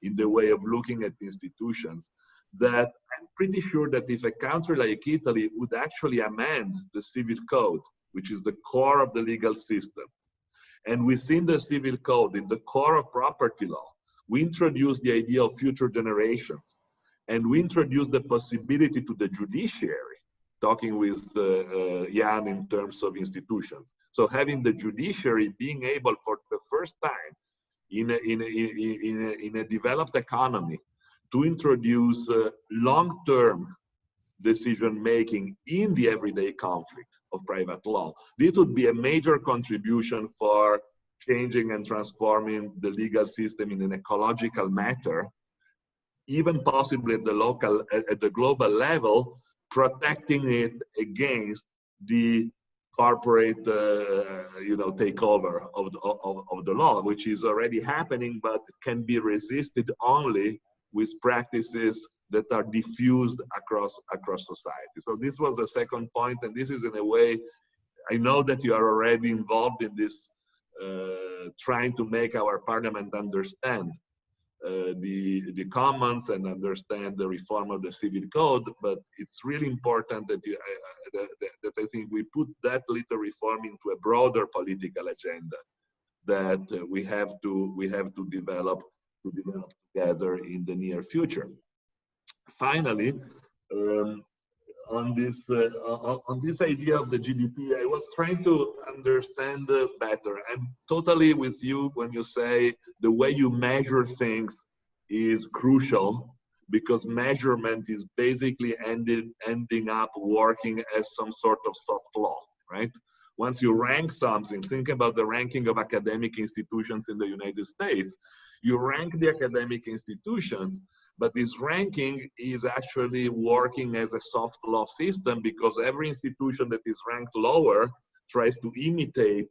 in the way of looking at institutions, that I'm pretty sure that if a country like Italy would actually amend the civil code, which is the core of the legal system, and within the civil code, in the core of property law, we introduce the idea of future generations, and we introduce the possibility to the judiciary, talking with Jan in terms of institutions. So having the judiciary being able for the first time in a developed economy to introduce long-term decision-making in the everyday conflict of private law, this would be a major contribution for changing and transforming the legal system in an ecological matter, even possibly at the global level, protecting it against the corporate, takeover of the law, which is already happening, but can be resisted only with practices that are diffused across society. So this was the second point, and this is in a way, I know that you are already involved in this, trying to make our parliament understand the commons and understand the reform of the civil code, but it's really important that that I think we put that little reform into a broader political agenda that we have to develop together in the near future. Finally, on this idea of the GDP, I was trying to understand better. I'm totally with you when you say the way you measure things is crucial, because measurement is basically ending up working as some sort of soft law, right? Once you rank something, think about the ranking of academic institutions in the United States. You rank the academic institutions, but this ranking is actually working as a soft law system, because every institution that is ranked lower tries to imitate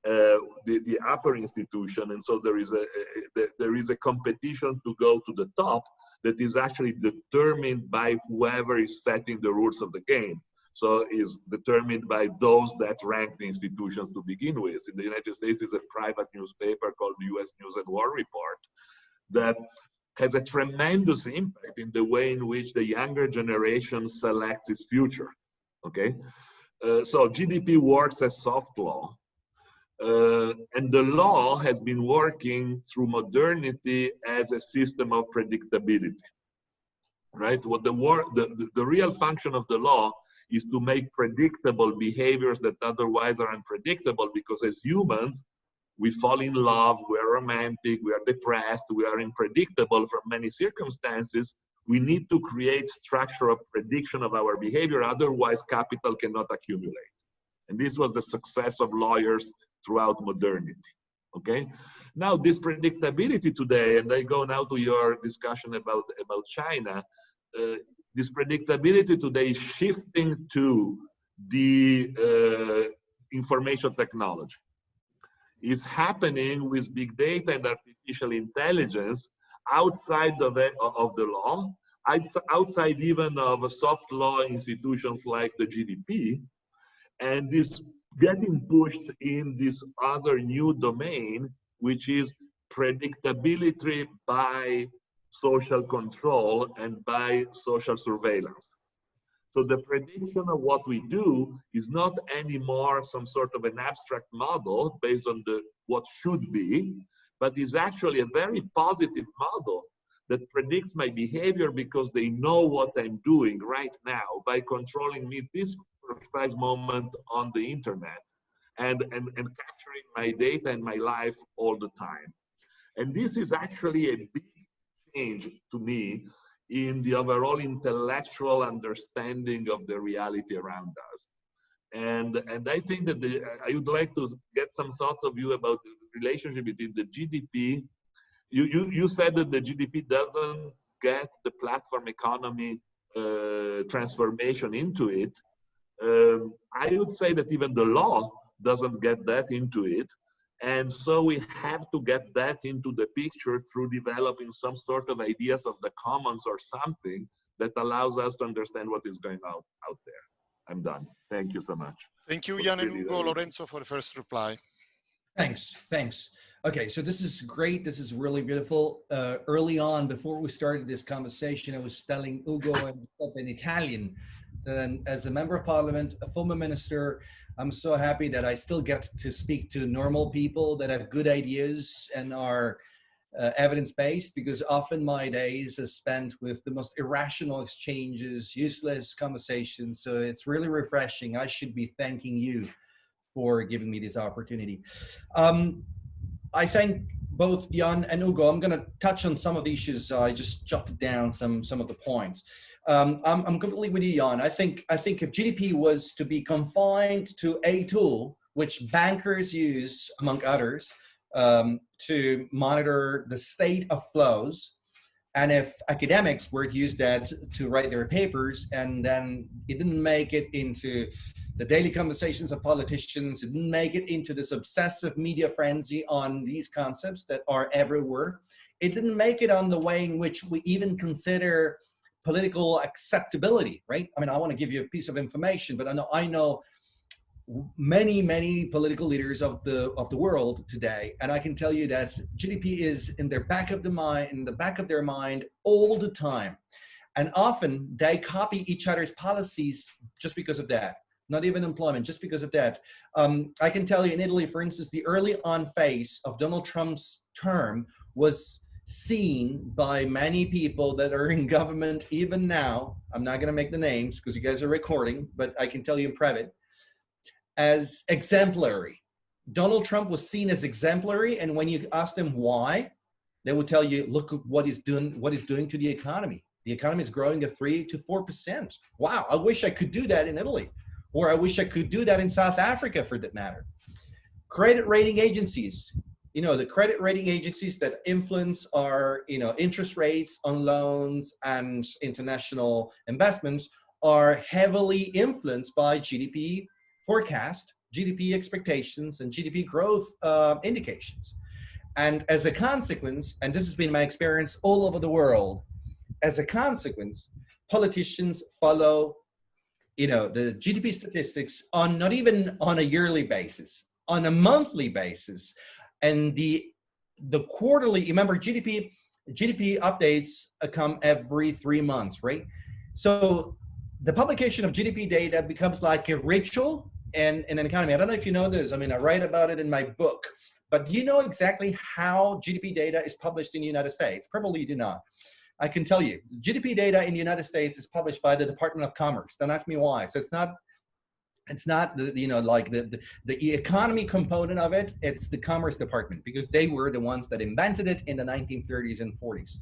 the upper institution, and so there is a competition to go to the top that is actually determined by whoever is setting the rules of the game. So is determined by those that rank the institutions to begin with. In the United States, is a private newspaper called U.S. News and World Report that has a tremendous impact in the way in which the younger generation selects its future. Okay, so GDP works as soft law. And the law has been working through modernity as a system of predictability, right? What the real function of the law is to make predictable behaviors that otherwise are unpredictable, because as humans, we fall in love, we are romantic, we are depressed, we are unpredictable from many circumstances. We need to create structure of prediction of our behavior, otherwise capital cannot accumulate. And this was the success of lawyers throughout modernity. Okay. Now this predictability today, and I go now to your discussion about China. This predictability today is shifting to the information technology. It's happening with big data and artificial intelligence outside of the law, outside even of soft law institutions like the GDP, and this getting pushed in this other new domain, which is predictability by social control and by social surveillance. So the prediction of what we do is not anymore some sort of an abstract model based on what should be, but is actually a very positive model that predicts my behavior because they know what I'm doing right now by controlling me this precise moment on the internet and capturing my data and my life all the time. And this is actually a big change to me in the overall intellectual understanding of the reality around us. And I think that I would like to get some thoughts of you about the relationship between the GDP. You said that the GDP doesn't get the platform economy transformation into it. I would say that even the law doesn't get that into it. And so we have to get that into the picture through developing some sort of ideas of the commons or something that allows us to understand what is going on out there. I'm done. Thank you so much. Thank you, Jan and Ugo. Lorenzo for the first reply. Thanks. Okay, so this is great. This is really beautiful. Early on, before we started this conversation, I was telling Ugo in Italian. And as a member of parliament, a former minister, I'm so happy that I still get to speak to normal people that have good ideas and are evidence-based, because often my days are spent with the most irrational exchanges, useless conversations. So it's really refreshing. I should be thanking you for giving me this opportunity. I thank both Jan and Ugo. I'm going to touch on some of the issues. I just jotted down some of the points. I'm completely with you, Jan. I think if GDP was to be confined to a tool which bankers use, among others, to monitor the state of flows, and if academics were to use that to write their papers, and then it didn't make it into the daily conversations of politicians, it didn't make it into this obsessive media frenzy on these concepts that are everywhere, it didn't make it on the way in which we even consider political acceptability, right? I mean, I want to give you a piece of information, but I know many political leaders of the world today, and I can tell you that GDP is in the back of their mind all the time, and often they copy each other's policies just because of that. Not even employment, just because of that. I can tell you in Italy, for instance, the early on phase of Donald Trump's term was seen by many people that are in government even now. I'm not going to make the names because you guys are recording, but I can tell you in private, as exemplary. Donald Trump was seen as exemplary, and when you ask them why, they will tell you, look at what he's doing to the economy. The economy is growing at 3 to 4%. Wow, I wish I could do that in Italy, or I wish I could do that in South Africa for that matter. Credit rating agencies, the credit rating agencies that influence our, interest rates on loans and international investments are heavily influenced by GDP forecast, GDP expectations, and GDP growth indications. And as a consequence, and this has been my experience all over the world, as a consequence, politicians follow, the GDP statistics on not even on a yearly basis, on a monthly basis. And the quarterly, remember GDP updates come every 3 months, right? So the publication of GDP data becomes like a ritual in an economy. I don't know if you know this. I mean, I write about it in my book, but do you know exactly how GDP data is published in the United States? Probably you do not. I can tell you, GDP data in the United States is published by the Department of Commerce. Don't ask me why. So it's not the economy component of it. It's the Commerce Department, because they were the ones that invented it in the 1930s and 40s.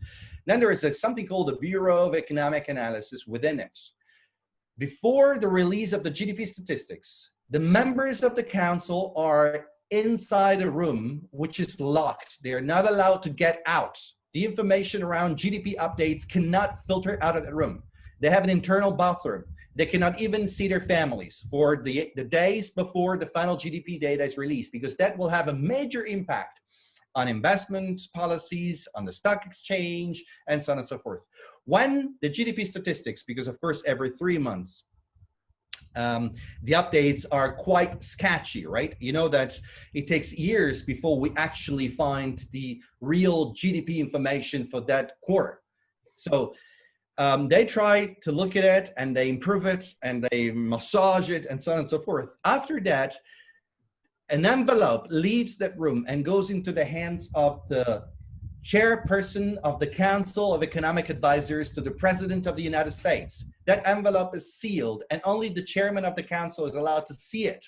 Then there is something called the Bureau of Economic Analysis within it. Before the release of the GDP statistics, the members of the council are inside a room which is locked. They are not allowed to get out. The information around GDP updates cannot filter out of the room. They have an internal bathroom. They cannot even see their families for the days before the final GDP data is released, because that will have a major impact on investment policies, on the stock exchange, and so on and so forth. When the GDP statistics, because of course every 3 months, the updates are quite sketchy, right? You know that it takes years before we actually find the real GDP information for that quarter. So they try to look at it and they improve it and they massage it and so on and so forth. After that, an envelope leaves that room and goes into the hands of the chairperson of the Council of Economic Advisors to the President of the United States. That envelope is sealed and only the chairman of the council is allowed to see it.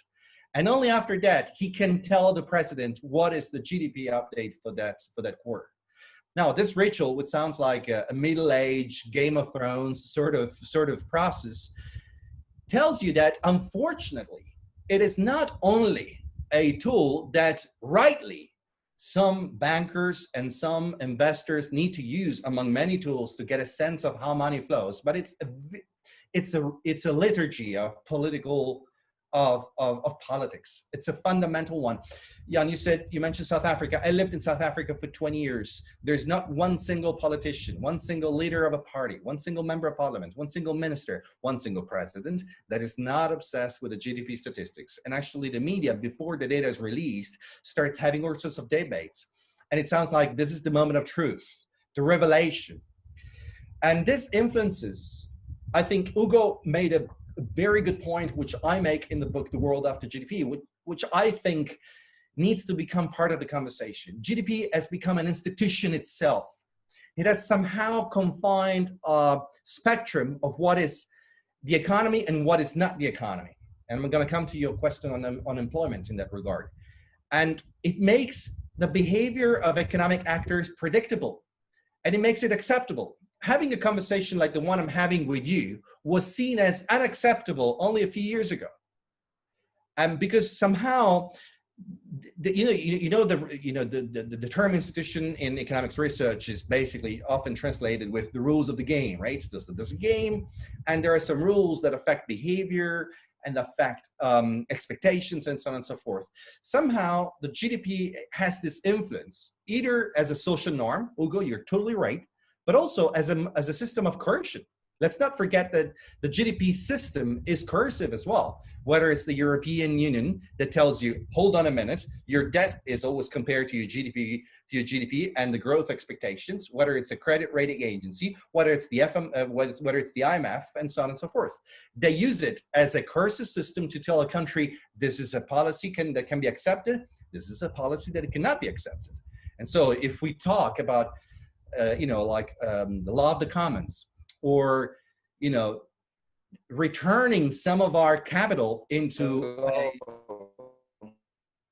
And only after that, he can tell the president what is the GDP update for that quarter. Now, this ritual, which sounds like a middle-aged Game of Thrones sort of process, tells you that unfortunately, it is not only a tool that rightly some bankers and some investors need to use among many tools to get a sense of how money flows, but it's a liturgy of political of politics. It's a fundamental one. Jan, you mentioned South Africa. I lived in South Africa for 20 years. There's not one single politician, one single leader of a party, one single member of parliament, one single minister, one single president that is not obsessed with the GDP statistics. And actually the media, before the data is released, starts having all sorts of debates. And it sounds like this is the moment of truth, the revelation. And this influences, I think Hugo made a very good point, which I make in the book, The World After GDP, which I think needs to become part of the conversation. GDP has become an institution itself. It has somehow confined a spectrum of what is the economy and what is not the economy. And I'm going to come to your question on unemployment in that regard. And it makes the behavior of economic actors predictable, and it makes it acceptable. Having a conversation like the one I'm having with you was seen as unacceptable only a few years ago. And because somehow, the term institution in economics research is basically often translated with the rules of the game, right? So there's a game, and there are some rules that affect behavior and affect expectations and so on and so forth. Somehow, the GDP has this influence, either as a social norm, Hugo, you're totally right, but also as a system of coercion. Let's not forget that the GDP system is coercive as well, whether it's the European Union that tells you, hold on a minute, your debt is always compared to your GDP and the growth expectations, whether it's a credit rating agency, whether it's the whether it's the IMF, and so on and so forth. They use it as a coercive system to tell a country, this is a policy that can be accepted, this is a policy that it cannot be accepted. And so if we talk about the law of the commons, or returning some of our capital into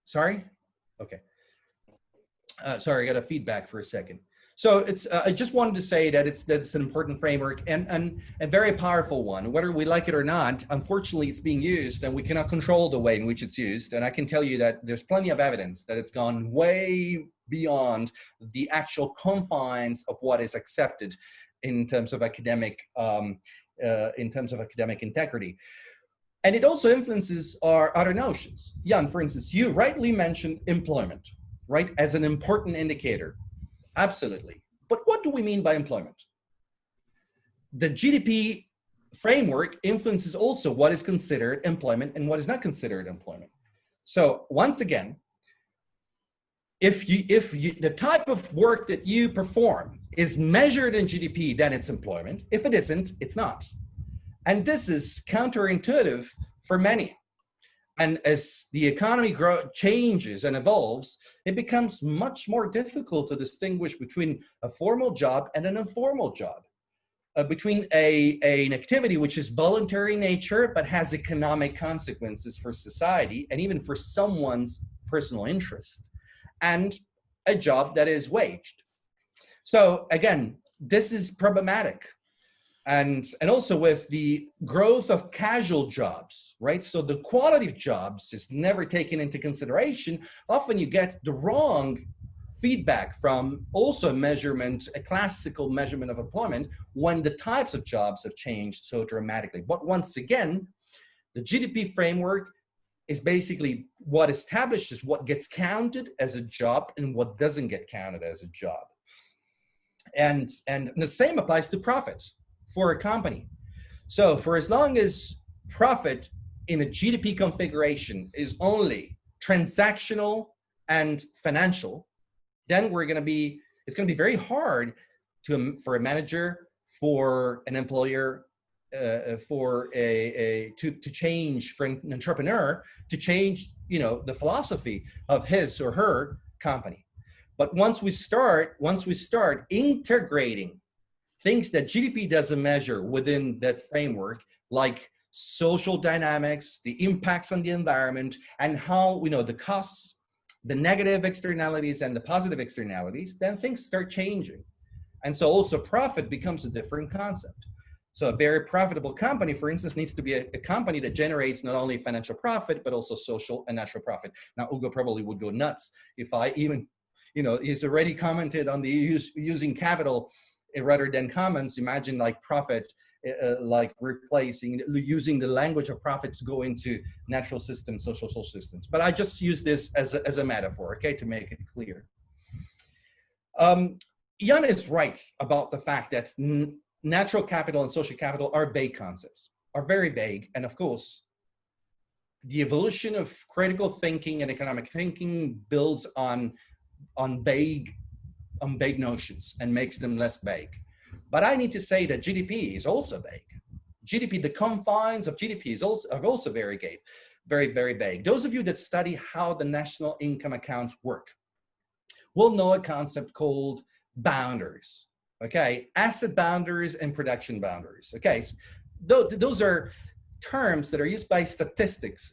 sorry, I got a feedback for a second. So it's I just wanted to say that it's an important framework and a very powerful one. Whether we like it or not, unfortunately, it's being used, and we cannot control the way in which it's used. And I can tell you that there's plenty of evidence that it's gone way beyond the actual confines of what is accepted in terms of academic integrity. And it also influences our other notions. Jan, for instance, you rightly mentioned employment, right, as an important indicator. Absolutely. But what do we mean by employment? The GDP framework influences also what is considered employment and what is not considered employment. So once again, if the type of work that you perform is measured in GDP, then it's employment. If it isn't, it's not. And this is counterintuitive for many. And as the economy changes and evolves, it becomes much more difficult to distinguish between a formal job and an informal job, between an activity which is voluntary in nature but has economic consequences for society and even for someone's personal interest, and a job that is waged. So again, this is problematic. And also with the growth of casual jobs, right? So the quality of jobs is never taken into consideration. Often you get the wrong feedback from also a classical measurement of employment when the types of jobs have changed so dramatically. But once again, the GDP framework is basically what establishes what gets counted as a job and what doesn't get counted as a job. And the same applies to profits for a company. So for as long as profit in a GDP configuration is only transactional and financial, then it's going to be very hard for a manager, for an employer, to change, for an entrepreneur to change, the philosophy of his or her company. But once we start integrating things that GDP doesn't measure within that framework, like social dynamics, the impacts on the environment, and how the costs, the negative externalities and the positive externalities, then things start changing. And so also profit becomes a different concept. So a very profitable company, for instance, needs to be a company that generates not only financial profit, but also social and natural profit. Now, Ugo probably would go nuts if I even, he's already commented on the using capital rather than commons. Imagine like profit, like using the language of profit to go into natural systems, social systems. But I just use this as a metaphor, okay, to make it clear. Jan is right about the fact that natural capital and social capital are vague concepts, are very vague. And of course, the evolution of critical thinking and economic thinking builds on vague notions and makes them less vague. But I need to say that GDP is also vague. GDP, the confines of GDP are also very vague, very vague. Those of you that study how the national income accounts work will know a concept called boundaries. Okay, asset boundaries and production boundaries. Okay, those are terms that are used by statisticians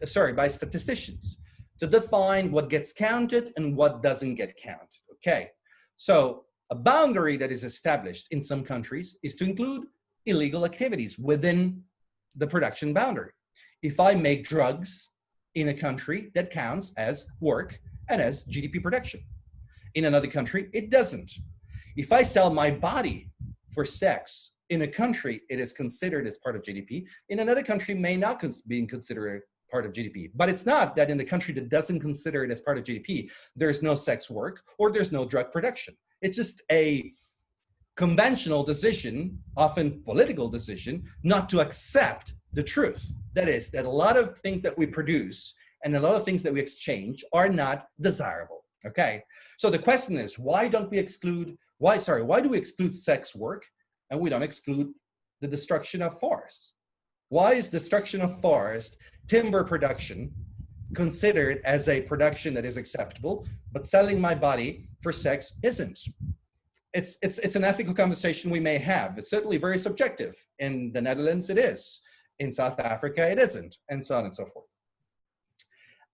to define what gets counted and what doesn't get counted. Okay, so a boundary that is established in some countries is to include illegal activities within the production boundary. If I make drugs in a country, that counts as work and as GDP production. In another country, it doesn't. If I sell my body for sex in a country, it is considered as part of GDP. In another country, may not be considered part of GDP. But it's not that in the country that doesn't consider it as part of GDP, there's no sex work or there's no drug production. It's just a conventional decision, often political decision, not to accept the truth. That is, that a lot of things that we produce and a lot of things that we exchange are not desirable. Okay, so the question is, why do we exclude sex work and we don't exclude the destruction of forests? Why is destruction of forest, timber production, considered as a production that is acceptable, but selling my body for sex isn't? It's an ethical conversation we may have. It's certainly very subjective. In the Netherlands, it is. In South Africa, it isn't, and so on and so forth.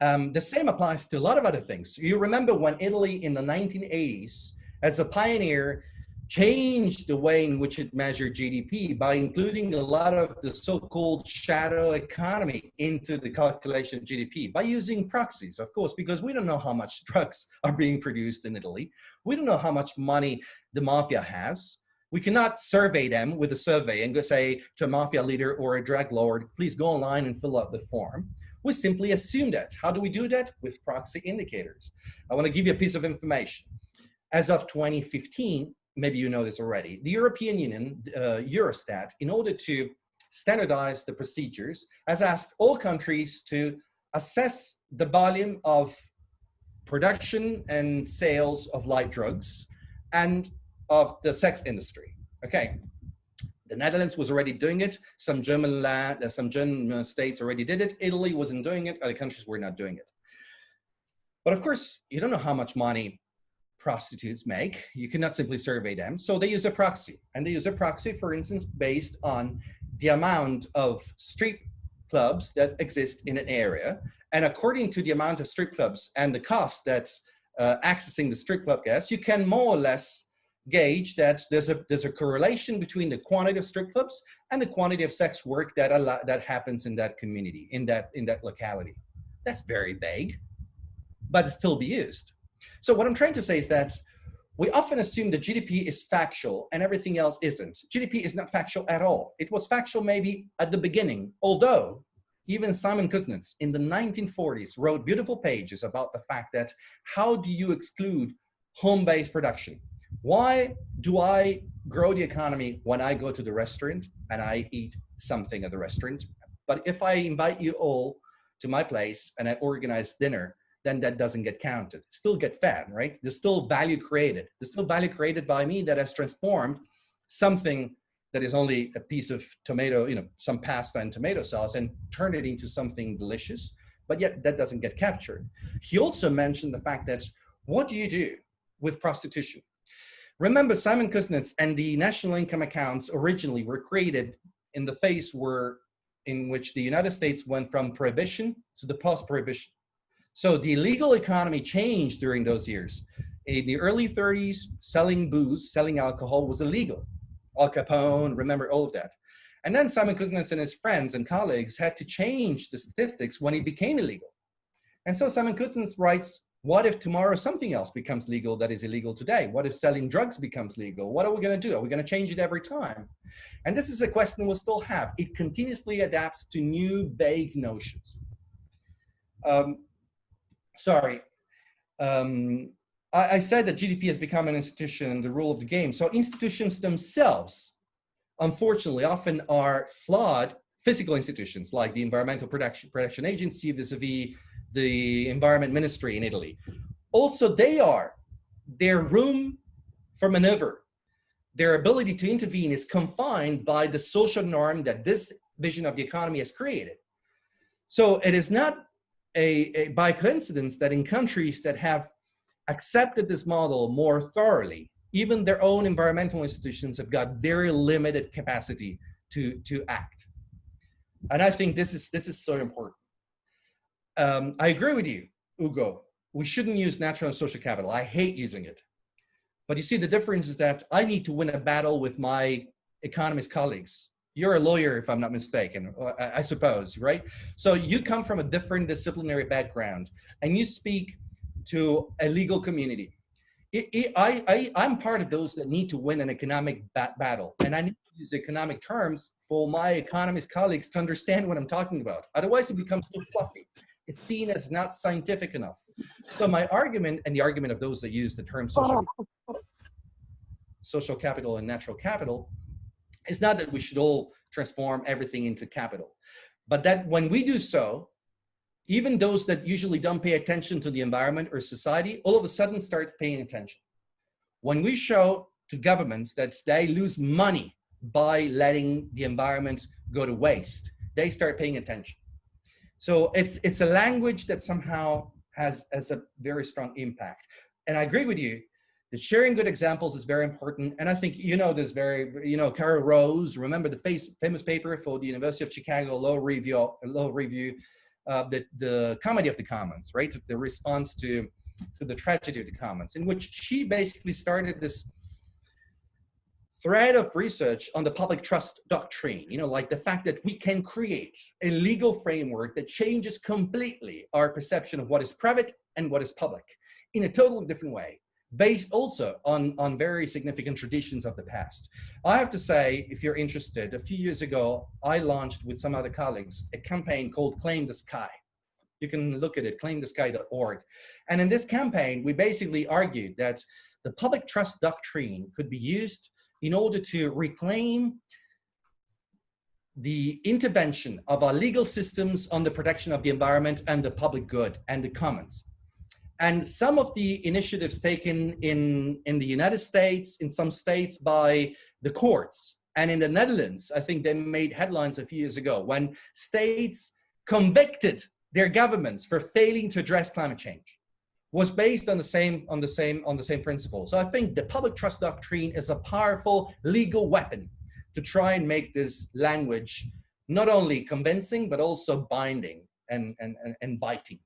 The same applies to a lot of other things. You remember when Italy in the 1980s, as a pioneer, changed the way in which it measured GDP by including a lot of the so-called shadow economy into the calculation of GDP by using proxies, of course, because we don't know how much drugs are being produced in Italy. We don't know how much money the mafia has. We cannot survey them with a survey and go say to a mafia leader or a drug lord, please go online and fill out the form. We simply assume that. How do we do that? With proxy indicators. I want to give you a piece of information. As of 2015, maybe you know this already, the European Union, Eurostat, in order to standardize the procedures, has asked all countries to assess the volume of production and sales of light drugs and of the sex industry. Okay. The Netherlands was already doing it. Some German states already did it. Italy wasn't doing it. Other countries were not doing it. But of course, you don't know how much money prostitutes make. You cannot simply survey them. So they use a proxy. And they use a proxy, for instance, based on the amount of street clubs that exist in an area. And according to the amount of strip clubs and the cost that's accessing the strip club guests, you can more or less gauge that there's a correlation between the quantity of strip clubs and the quantity of sex work that happens in that community, in that locality. That's very vague, but it still be used. So what I'm trying to say is that we often assume that GDP is factual and everything else isn't. GDP is not factual at all. It was factual maybe at the beginning, although even Simon Kuznets in the 1940s wrote beautiful pages about the fact that how do you exclude home-based production? Why do I grow the economy when I go to the restaurant and I eat something at the restaurant? But if I invite you all to my place and I organize dinner, then that doesn't get counted. Still get fed, right? There's still value created. There's still value created by me that has transformed something that is only a piece of tomato, some pasta and tomato sauce, and turn it into something delicious, but yet that doesn't get captured. He also mentioned the fact that what do you do with prostitution? Remember, Simon Kuznets and the national income accounts originally were created in the phase in which the United States went from prohibition to the post-prohibition. So the illegal economy changed during those years. In the early 30s, selling booze, selling alcohol was illegal. Al Capone, remember all of that. And then Simon Kuznets and his friends and colleagues had to change the statistics when it became illegal. And so Simon Kuznets writes, what if tomorrow something else becomes legal that is illegal today? What if selling drugs becomes legal? What are we going to do? Are we going to change it every time? And this is a question we'll still have. It continuously adapts to new vague notions. I said that GDP has become an institution, the rule of the game. So institutions themselves, unfortunately, often are flawed physical institutions like the Environmental Protection Agency vis-a-vis the Environment Ministry in Italy. Also, their room for maneuver, their ability to intervene is confined by the social norm that this vision of the economy has created. So it is not by coincidence that in countries that have accepted this model more thoroughly, even their own environmental institutions have got very limited capacity to act. And I think this is so important. I agree with you, Ugo. We shouldn't use natural and social capital. I hate using it. But you see, the difference is that I need to win a battle with my economist colleagues. You're a lawyer, if I'm not mistaken, I suppose, right? So you come from a different disciplinary background and you speak to a legal community. I'm part of those that need to win an economic battle, and I need to use economic terms for my economist colleagues to understand what I'm talking about. Otherwise, it becomes too fluffy. It's seen as not scientific enough. So my argument, and the argument of those that use the term social capital and natural capital, is not that we should all transform everything into capital, but that when we do so, even those that usually don't pay attention to the environment or society, all of a sudden start paying attention. When we show to governments that they lose money by letting the environment go to waste, they start paying attention. So it's a language that somehow has a very strong impact. And I agree with you that sharing good examples is very important. And I think, there's Carol Rose, remember the famous paper for the University of Chicago Law Review, the Comedy of the Commons, right? The response to the tragedy of the commons, in which she basically started this thread of research on the public trust doctrine, like the fact that we can create a legal framework that changes completely our perception of what is private and what is public in a totally different way, based also on very significant traditions of the past. I have to say, if you're interested, a few years ago, I launched with some other colleagues a campaign called Claim the Sky. You can look at it, claimthesky.org. And in this campaign, we basically argued that the public trust doctrine could be used in order to reclaim the intervention of our legal systems on the protection of the environment and the public good and the commons. And some of the initiatives taken in the United States, in some states by the courts, and in the Netherlands, I think they made headlines a few years ago when states convicted their governments for failing to address climate change, was based on the same principle. So I think the public trust doctrine is a powerful legal weapon to try and make this language not only convincing, but also binding and biting.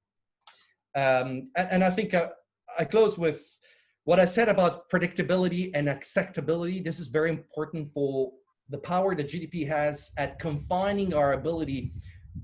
And I think I close with what I said about predictability and acceptability, this is very important for the power that GDP has at confining our ability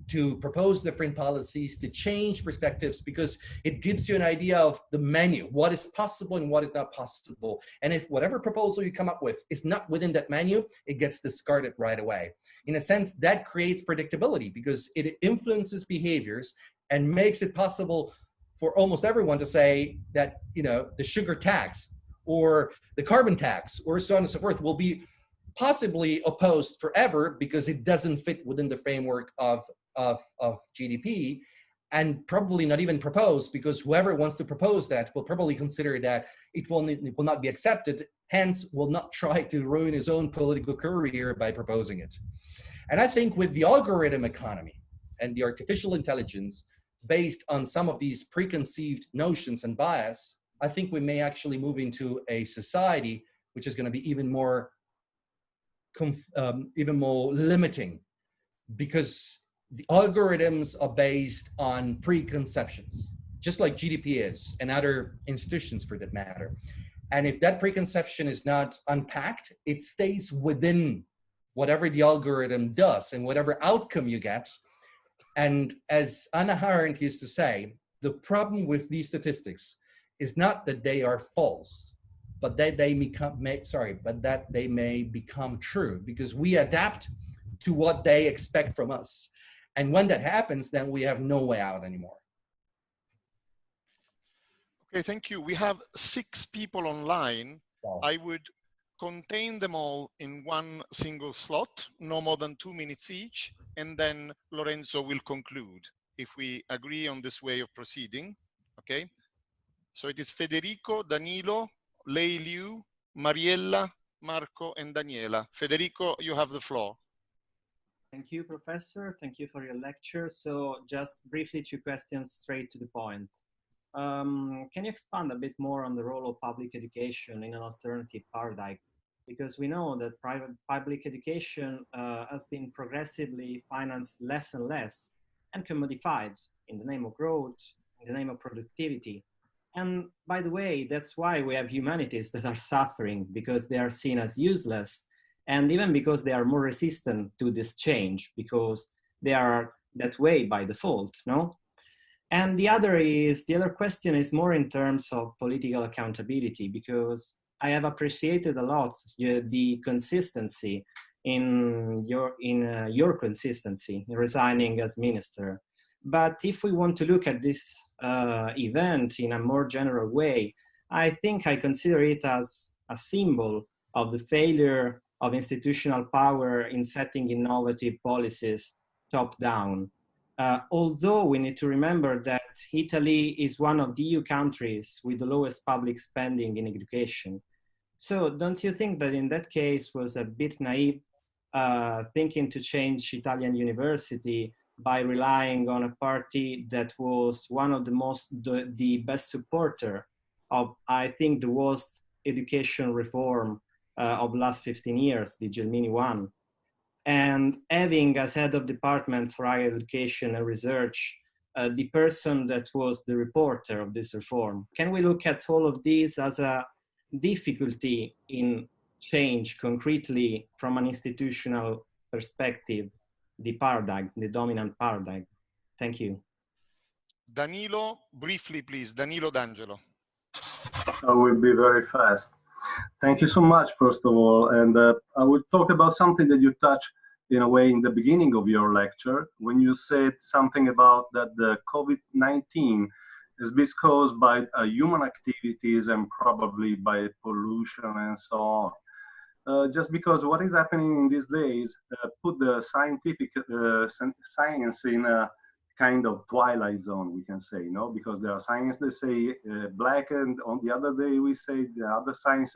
to propose different policies, to change perspectives, because it gives you an idea of the menu, what is possible and what is not possible. And if whatever proposal you come up with is not within that menu, it gets discarded right away. In a sense, that creates predictability because it influences behaviors and makes it possible for almost everyone to say that, you know, the sugar tax or the carbon tax or so on and so forth will be possibly opposed forever because it doesn't fit within the framework of GDP, and probably not even proposed because whoever wants to propose that will probably consider that it will not be accepted, hence will not try to ruin his own political career by proposing it. And I think with the algorithm economy and the artificial intelligence based on some of these preconceived notions and bias, I think we may actually move into a society which is going to be even more limiting, because the algorithms are based on preconceptions, just like GDP is, and other institutions for that matter. And if that preconception is not unpacked, it stays within whatever the algorithm does and whatever outcome you get. And as Hannah Arendt used to say, the problem with these statistics is not that they are false, but that they may become true, because we adapt to what they expect from us. And when that happens, then we have no way out anymore. Okay, thank you. We have 6 people online. Wow. I would contain them all in one single slot, no more than 2 minutes each, and then Lorenzo will conclude if we agree on this way of proceeding. Okay, so it is Federico, Danilo, Lei Liu, Mariella, Marco, and Daniela. Federico, you have the floor. Thank you, Professor. Thank you for your lecture. So just briefly, 2 questions straight to the point. Can you expand a bit more on the role of public education in an alternative paradigm? Because we know that public education has been progressively financed less and less and commodified in the name of growth, in the name of productivity. And by the way, that's why we have humanities that are suffering, because they are seen as useless, and even because they are more resistant to this change, because they are that way by default, no? And the other question is more in terms of political accountability, because I have appreciated a lot the consistency in your consistency in resigning as minister. But if we want to look at this event in a more general way, I think I consider it as a symbol of the failure of institutional power in setting innovative policies top down. Although we need to remember that Italy is one of the EU countries with the lowest public spending in education. So don't you think that in that case was a bit naive thinking to change Italian university by relying on a party that was one of the best supporter of, I think, the worst education reform of last 15 years, the Gelmini one, and having as head of department for higher education and research the person that was the reporter of this reform? Can we look at all of these as a difficulty in change concretely from an institutional perspective, the paradigm, the dominant paradigm? Thank you. Danilo, briefly, please. Danilo D'Angelo. I will be very fast. Thank you so much, first of all. And I will talk about something that you touched in a way in the beginning of your lecture, when you said something about that the COVID-19 is being caused by human activities and probably by pollution and so on. Just because what is happening in these days put the scientific science in a kind of twilight zone, we can say, no? Because there are science that say black, and on the other day we say the other science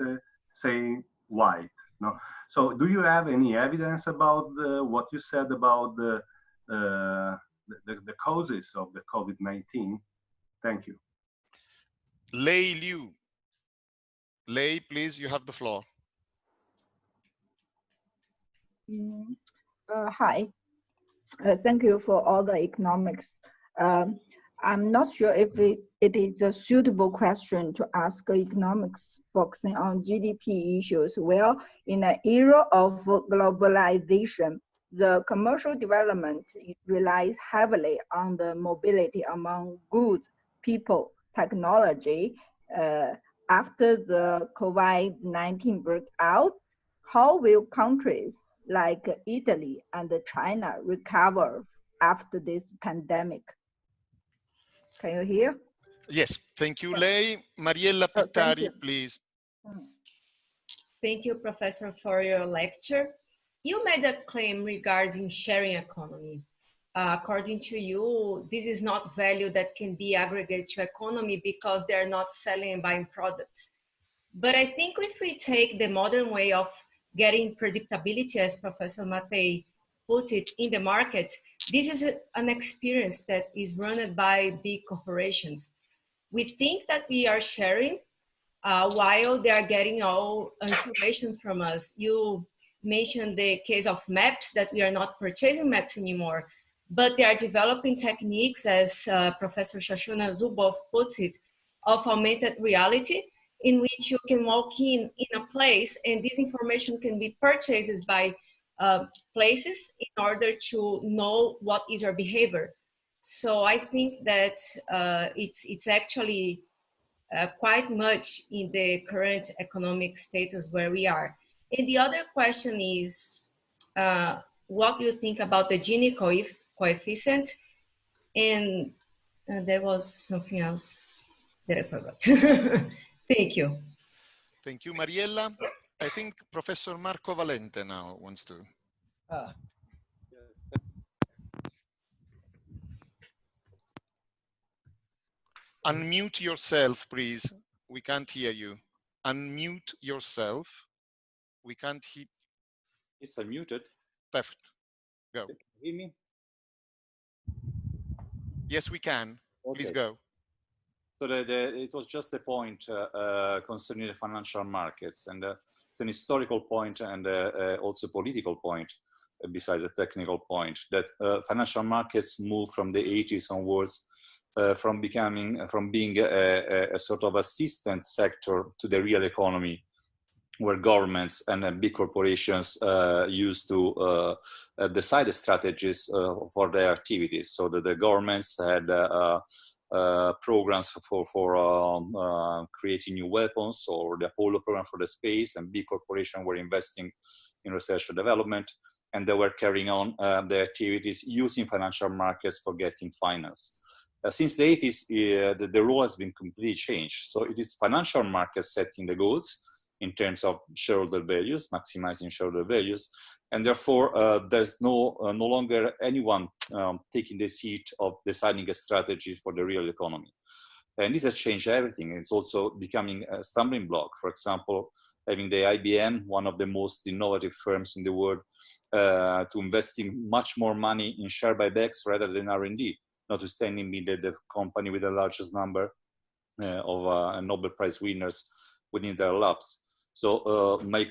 say white. No. So do you have any evidence about what you said about the causes of the COVID-19? Thank you. Lei Liu. Lei, please, you have the floor. Hi. Thank you for all the economics. I'm not sure if it is a suitable question to ask economics focusing on GDP issues. Well, in an era of globalization, the commercial development relies heavily on the mobility among goods, people, technology. After the COVID-19 broke out, how will countries like Italy and China recover after this pandemic? Can you hear? Yes, thank you, Lei. Mariella Pittari, please. Thank you, Professor, for your lecture. You made a claim regarding sharing economy. According to you, this is not value that can be aggregated to economy because they're not selling and buying products. But I think if we take the modern way of getting predictability, as Professor Mattei put it, in the market, this is an experience that is run by big corporations. We think that we are sharing while they are getting all information from us. You mentioned the case of maps, that we are not purchasing maps anymore, but they are developing techniques, as Professor Shoshana Zuboff put it, of augmented reality, in which you can walk in a place and this information can be purchased by places in order to know what is your behavior. So I think that it's actually quite much in the current economic status where we are. And the other question is, what do you think about the Gini coefficient? And there was something else that I forgot. Thank you. Thank you, Mariella. I think Professor Marco Valente now wants to. Unmute yourself, please. We can't hear you. Unmute yourself. We can't hear. It's unmuted. Perfect. Go. Can you hear me? Yes, we can. Okay. Please go. So it was just a point concerning the financial markets, and it's an historical point and also political point, besides a technical point, that financial markets moved from the 80s onwards from being a sort of assistant sector to the real economy, where governments and big corporations used to decide the strategies for their activities. So that the governments had programs for creating new weapons, or the Apollo program for the space, and big corporations were investing in research and development, and they were carrying on their activities using financial markets for getting finance. Since the 80s, the role has been completely changed. So it is financial markets setting the goals in terms of shareholder values, maximizing shareholder values, and therefore there's no longer anyone taking the seat of deciding a strategy for the real economy. And this has changed everything. It's also becoming a stumbling block. For example, having the IBM, one of the most innovative firms in the world, to investing much more money in share buybacks rather than R&D, notwithstanding the company with the largest number of Nobel Prize winners within their labs. So my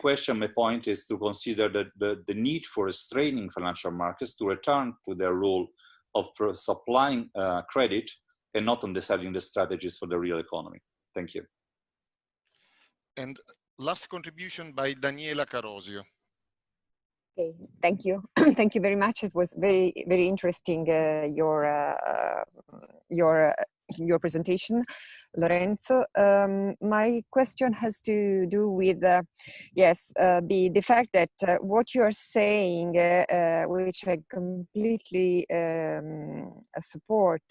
point is to consider that the need for restraining financial markets to return to their role of supplying credit and not on deciding the strategies for the real economy. Thank you. And last contribution by Daniela Carosio. Okay, thank you. Thank you very much. It was very, very interesting, your presentation, Lorenzo. My question has to do with, the fact that what you are saying, which I completely support.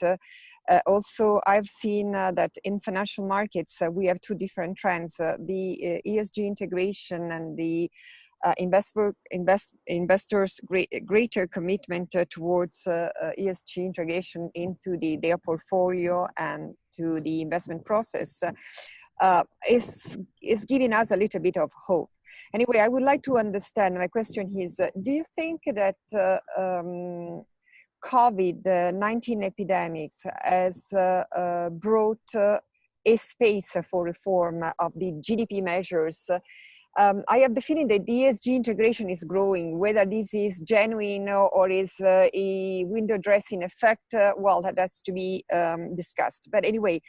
Also, I've seen that in financial markets, we have two different trends, the ESG integration and the investors' greater commitment towards ESG integration into their portfolio and to the investment process is giving us a little bit of hope. Anyway, I would like to understand, my question is, do you think that COVID-19 epidemics has brought a space for reform of the GDP measures I have the feeling that the ESG integration is growing. Whether this is genuine or is a window dressing effect, well, that has to be discussed. But anyway,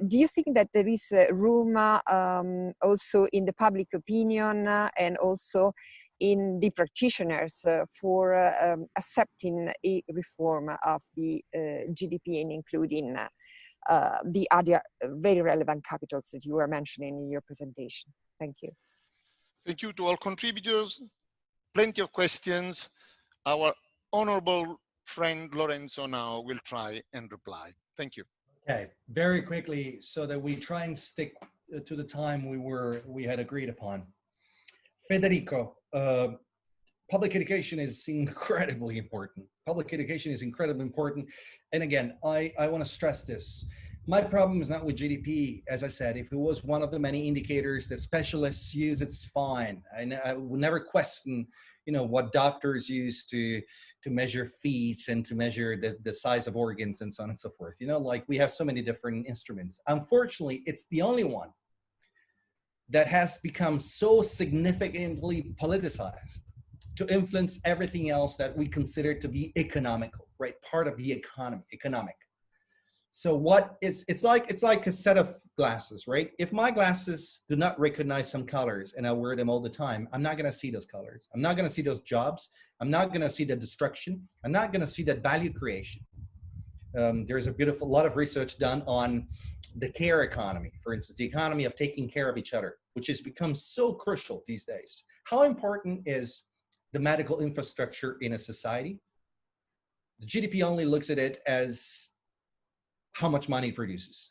do you think that there is room also in the public opinion and also in the practitioners for accepting a reform of the GDP and including the other very relevant capitals that you were mentioning in your presentation? Thank you. Thank you to all contributors. Plenty of questions. Our honorable friend Lorenzo now will try and reply. Thank you. Okay, very quickly, so that we try and stick to the time we had agreed upon. Federico, public education is incredibly important. Public education is incredibly important. And again, I want to stress this. My problem is not with GDP. As I said, if it was one of the many indicators that specialists use, it's fine. I would never question, you know, what doctors use to measure feet and to measure the size of organs and so on and so forth. You know, like we have so many different instruments. Unfortunately, it's the only one that has become so significantly politicized to influence everything else that we consider to be economical, right? Part of the economic. So what it's like a set of glasses, right? If my glasses do not recognize some colors and I wear them all the time, I'm not gonna see those colors. I'm not gonna see those jobs. I'm not gonna see the destruction. I'm not gonna see that value creation. There's a lot of research done on the care economy, for instance, the economy of taking care of each other, which has become so crucial these days. How important is the medical infrastructure in a society? The GDP only looks at it as how much money it produces.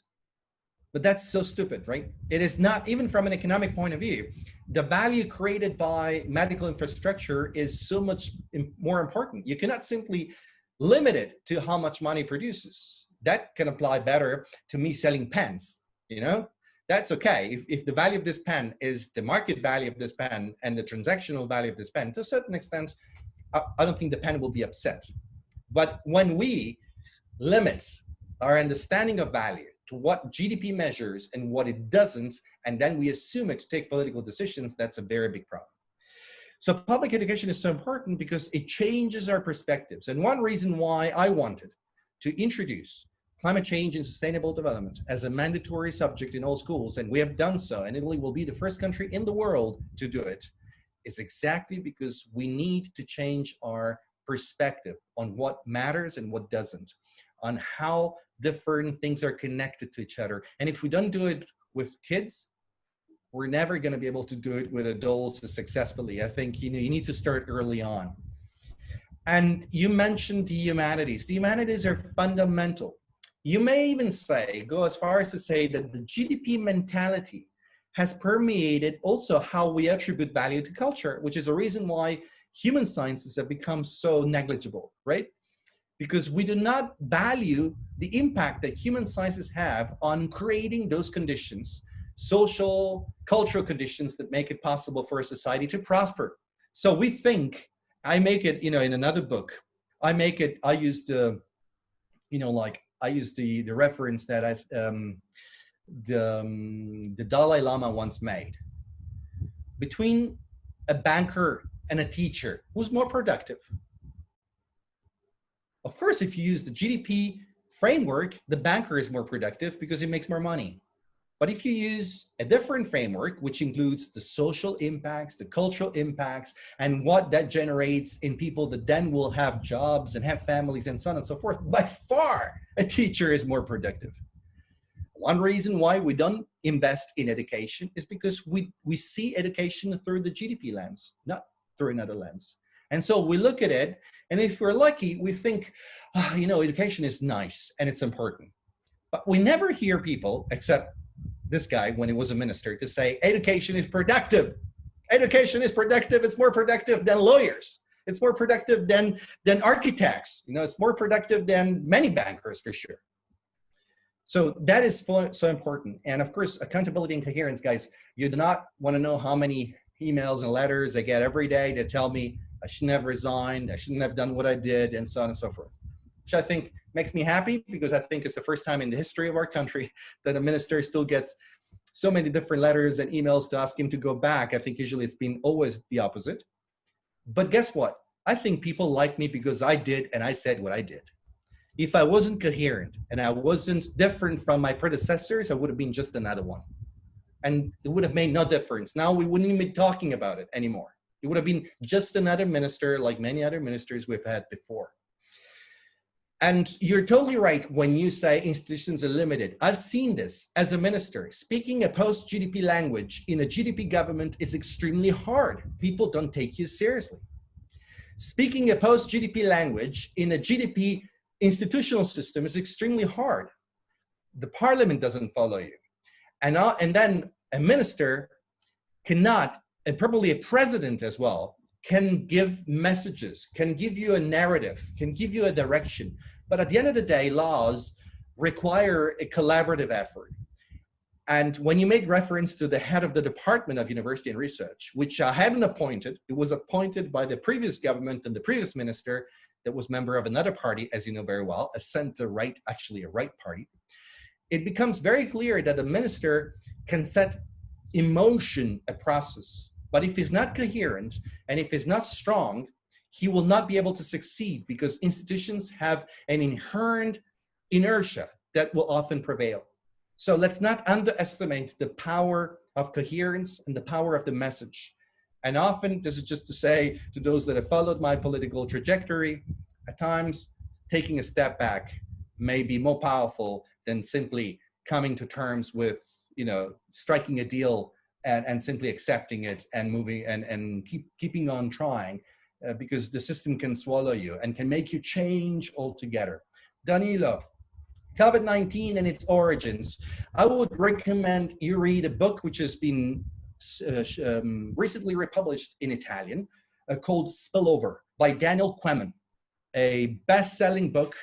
But that's so stupid, right? It is not, even from an economic point of view, the value created by medical infrastructure is so much more important. You cannot simply limit it to how much money it produces. That can apply better to me selling pens, you know? That's okay. If the value of this pen is the market value of this pen and the transactional value of this pen, to a certain extent, I don't think the pen will be upset. But when we limit our understanding of value to what GDP measures and what it doesn't, and then we assume it to take political decisions, that's a very big problem. So public education is so important because it changes our perspectives. And one reason why I wanted to introduce climate change and sustainable development as a mandatory subject in all schools, and we have done so, and Italy will be the first country in the world to do it, is exactly because we need to change our perspective on what matters and what doesn't, on how different things are connected to each other. And if we don't do it with kids, we're never going to be able to do it with adults successfully. I think, you know, you need to start early on. And you mentioned the humanities. The humanities are fundamental. You may even say, go as far as to say that the GDP mentality has permeated also how we attribute value to culture, which is a reason why human sciences have become so negligible, right? Because we do not value the impact that human sciences have on creating those conditions, social, cultural conditions that make it possible for a society to prosper. So we think, I make it, you know, in another book, I use the, you know, like, I use the reference that the Dalai Lama once made. Between a banker and a teacher, who's more productive? Of course, if you use the GDP framework, the banker is more productive because he makes more money. But if you use a different framework, which includes the social impacts, the cultural impacts, and what that generates in people that then will have jobs and have families and so on and so forth, by far, a teacher is more productive. One reason why we don't invest in education is because we see education through the GDP lens, not through another lens. And so we look at it, and if we're lucky, we think, oh, you know, education is nice and it's important. But we never hear people, except this guy when he was a minister, to say education is productive. Education is productive. It's more productive than lawyers. It's more productive than architects. You know, it's more productive than many bankers for sure. So that is so important. And of course, accountability and coherence, guys, you do not want to know how many emails and letters I get every day that tell me I shouldn't have resigned, I shouldn't have done what I did, and so on and so forth. Which I think makes me happy, because I think it's the first time in the history of our country that a minister still gets so many different letters and emails to ask him to go back. I think usually it's been always the opposite. But guess what? I think people like me because I did and I said what I did. If I wasn't coherent and I wasn't different from my predecessors, I would have been just another one. And it would have made no difference. Now we wouldn't even be talking about it anymore. It would have been just another minister like many other ministers we've had before. And you're totally right when you say institutions are limited. I've seen this as a minister. Speaking a post-GDP language in a GDP government is extremely hard. People don't take you seriously. Speaking a post-GDP language in a GDP institutional system is extremely hard. The parliament doesn't follow you. And then a minister cannot, and probably a president as well, can give messages, can give you a narrative, can give you a direction. But at the end of the day, laws require a collaborative effort. And when you make reference to the head of the Department of University and Research, which I hadn't appointed, it was appointed by the previous government and the previous minister that was member of another party, as you know very well, a center-right, actually a right party. It becomes very clear that the minister can set in motion a process. But if he's not coherent and if he's not strong, he will not be able to succeed because institutions have an inherent inertia that will often prevail. So let's not underestimate the power of coherence and the power of the message. And often, this is just to say to those that have followed my political trajectory, at times taking a step back may be more powerful than simply coming to terms with, striking a deal and simply accepting it and moving and keeping on trying, because the system can swallow you and can make you change altogether. Danilo, COVID-19 and its origins. I would recommend you read a book which has been recently republished in Italian called Spillover by Daniel Quammen, a best-selling book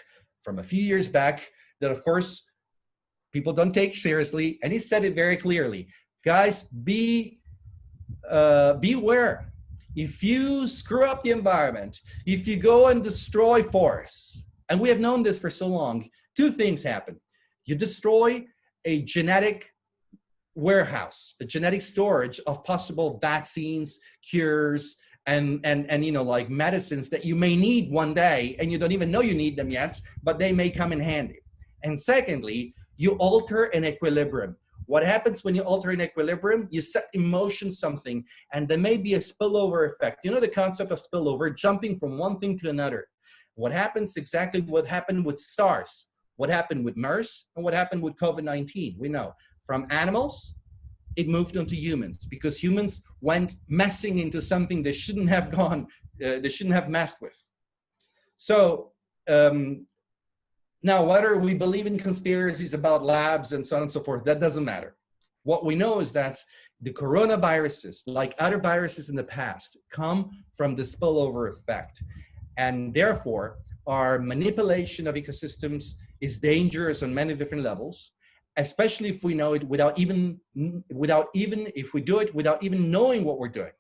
from a few years back that, of course, people don't take seriously. And he said it very clearly. Guys, beware. If you screw up the environment, if you go and destroy forests, and we have known this for so long, two things happen. You destroy a genetic warehouse, a genetic storage of possible vaccines, cures, and like medicines that you may need one day, and you don't even know you need them yet, but they may come in handy. And secondly, you alter an equilibrium. What happens when you alter an equilibrium? You set in motion something, and there may be a spillover effect. You know the concept of spillover, jumping from one thing to another. What happens exactly what happened with SARS, what happened with MERS, and what happened with COVID-19. We know from animals, it moved onto humans because humans went messing into something they shouldn't have gone, they shouldn't have messed with. So now whether we believe in conspiracies about labs and so on and so forth, that doesn't matter. What we know is that the coronaviruses, like other viruses in the past, come from the spillover effect. And therefore, our manipulation of ecosystems is dangerous on many different levels, especially if we know it without even if we do it without even knowing what we're doing.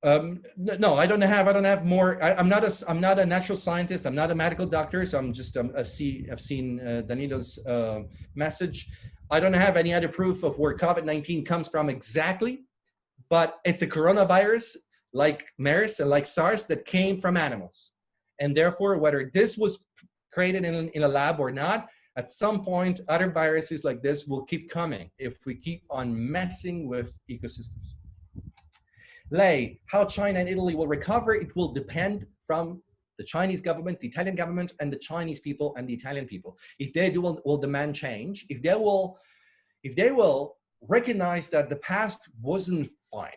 No, I don't have more. I'm not a natural scientist. I'm not a medical doctor. So I'm just I've seen Danilo's message. I don't have any other proof of where COVID-19 comes from exactly, but it's a coronavirus like MERS and like SARS that came from animals, and therefore whether this was created in a lab or not, at some point other viruses like this will keep coming if we keep on messing with ecosystems. Lei, how China and Italy will recover, it will depend from the Chinese government, the Italian government, and the Chinese people and the Italian people. If they do, will demand change. If they will recognize that the past wasn't fine,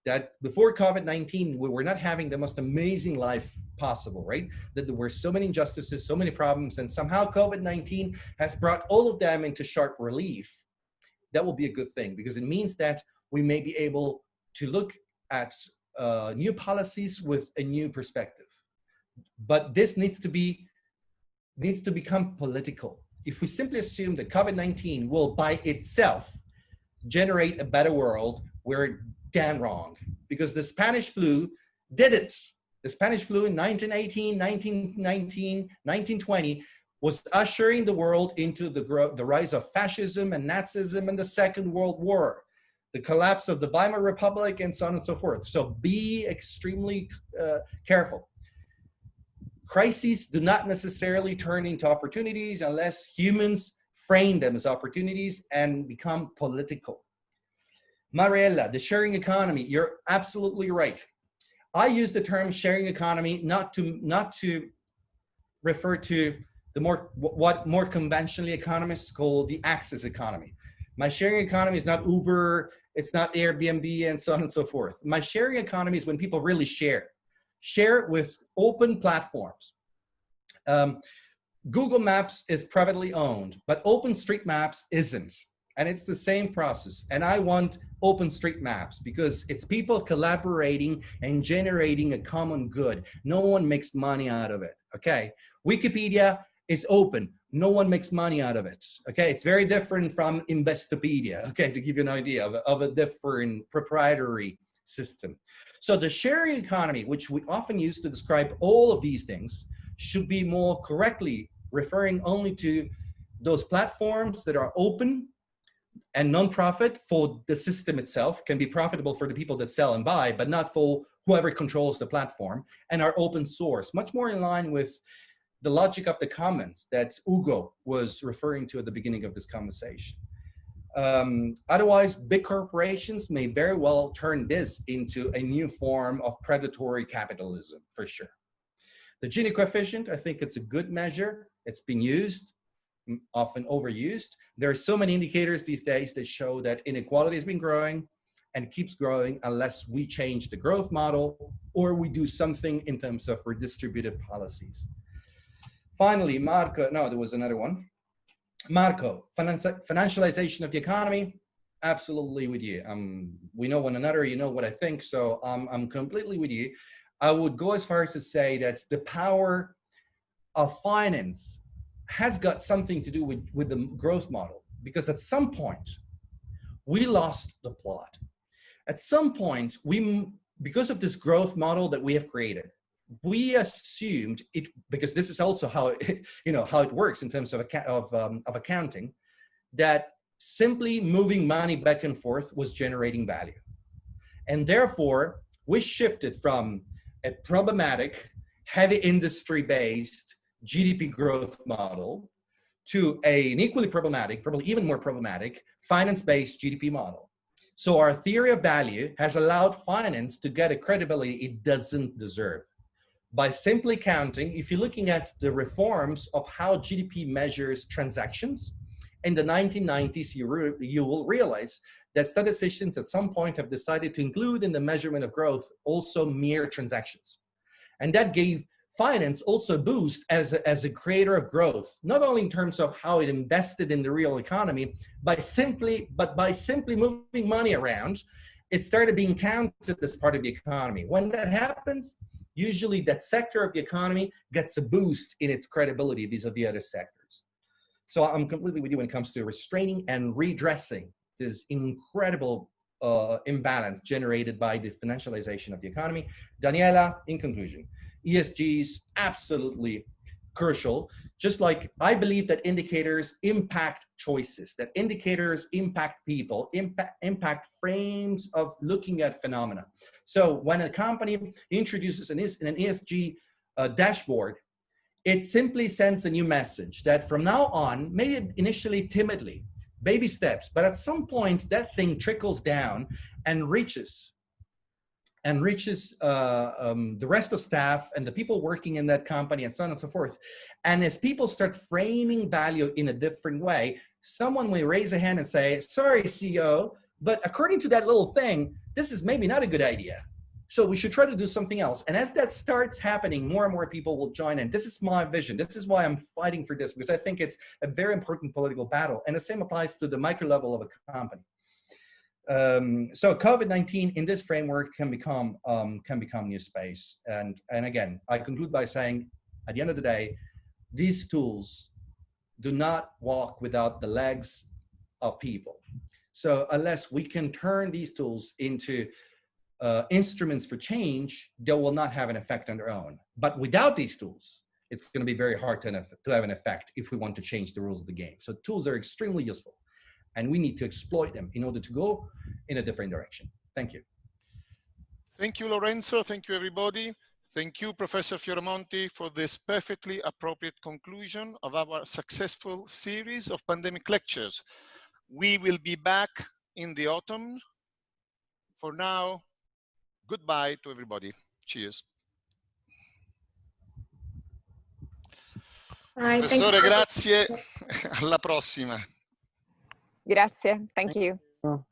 that before COVID-19, we were not having the most amazing life possible, right? That there were so many injustices, so many problems, and somehow COVID-19 has brought all of them into sharp relief. That will be a good thing because it means that we may be able to look at new policies with a new perspective. But this needs to become political. If we simply assume that COVID-19 will by itself generate a better world, we're damn wrong, because the Spanish flu did it. The Spanish flu in 1918, 1919, 1920 was ushering the world into the rise of fascism and Nazism and the Second World War, the collapse of the Weimar Republic, and so on and so forth. So be extremely careful. Crises do not necessarily turn into opportunities unless humans frame them as opportunities and become political. Mariella, the sharing economy, you're absolutely right. I use the term sharing economy not to refer to the what more conventionally economists call the access economy. My sharing economy is not Uber, it's not Airbnb, and so on and so forth. My sharing economy is when people really share with open platforms. Google Maps is privately owned, but OpenStreetMaps isn't. And it's the same process. And I want OpenStreetMaps because it's people collaborating and generating a common good. No one makes money out of it, okay? Wikipedia is open. No one makes money out of it, okay? It's very different from Investopedia, okay, to give you an idea of a different proprietary system. So the sharing economy, which we often use to describe all of these things, should be more correctly referring only to those platforms that are open and non-profit for the system itself, can be profitable for the people that sell and buy, but not for whoever controls the platform, and are open source, much more in line with the logic of the commons that Ugo was referring to at the beginning of this conversation. Otherwise, big corporations may very well turn this into a new form of predatory capitalism, for sure. The Gini coefficient, I think it's a good measure. It's been used, often overused. There are so many indicators these days that show that inequality has been growing and keeps growing unless we change the growth model or we do something in terms of redistributive policies. Finally, Marco, no, there was another one. Marco, financialization of the economy, absolutely with you. We know one another, you know what I think, so I'm completely with you. I would go as far as to say that the power of finance has got something to do with the growth model, because at some point we lost the plot. At some point, because of this growth model that we have created, we assumed it, because this is also how how it works in terms of accounting, that simply moving money back and forth was generating value, and therefore we shifted from a problematic, heavy industry-based GDP growth model to an equally problematic, probably even more problematic, finance-based GDP model. So our theory of value has allowed finance to get a credibility it doesn't deserve. By simply counting, if you're looking at the reforms of how GDP measures transactions, in the 1990s, you will realize that statisticians at some point have decided to include in the measurement of growth also mere transactions. And that gave finance also a boost as a creator of growth, not only in terms of how it invested in the real economy, but by simply moving money around, it started being counted as part of the economy. When that happens, usually that sector of the economy gets a boost in its credibility vis-a-vis other sectors. So I'm completely with you when it comes to restraining and redressing this incredible imbalance generated by the financialization of the economy. Daniela, in conclusion, ESG is absolutely crucial. Just like I believe that indicators impact choices, that indicators impact people, impact frames of looking at phenomena. So when a company introduces an ESG dashboard, it simply sends a new message that from now on, maybe initially timidly, baby steps, but at some point that thing trickles down and reaches the rest of staff and the people working in that company and so on and so forth. And as people start framing value in a different way, someone may raise a hand and say, sorry, CEO, but according to that little thing, this is maybe not a good idea. So we should try to do something else. And as that starts happening, more and more people will join in. This is my vision. This is why I'm fighting for this, because I think it's a very important political battle. And the same applies to the micro level of a company. So COVID-19 in this framework can become new space. And again, I conclude by saying, at the end of the day, these tools do not walk without the legs of people. So unless we can turn these tools into instruments for change, they will not have an effect on their own. But without these tools, it's going to be very hard to have an effect if we want to change the rules of the game. So tools are extremely useful, and we need to exploit them in order to go in a different direction. Thank you. Thank you, Lorenzo. Thank you, everybody. Thank you, Professor Fioramonti, for this perfectly appropriate conclusion of our successful series of pandemic lectures. We will be back in the autumn. For now, goodbye to everybody. Cheers. Professore, grazie. Alla prossima. Grazie. Thank you.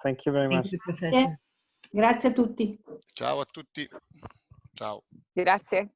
Thank you very much. Thank you, Professor. Grazie a tutti. Ciao a tutti. Ciao. Grazie.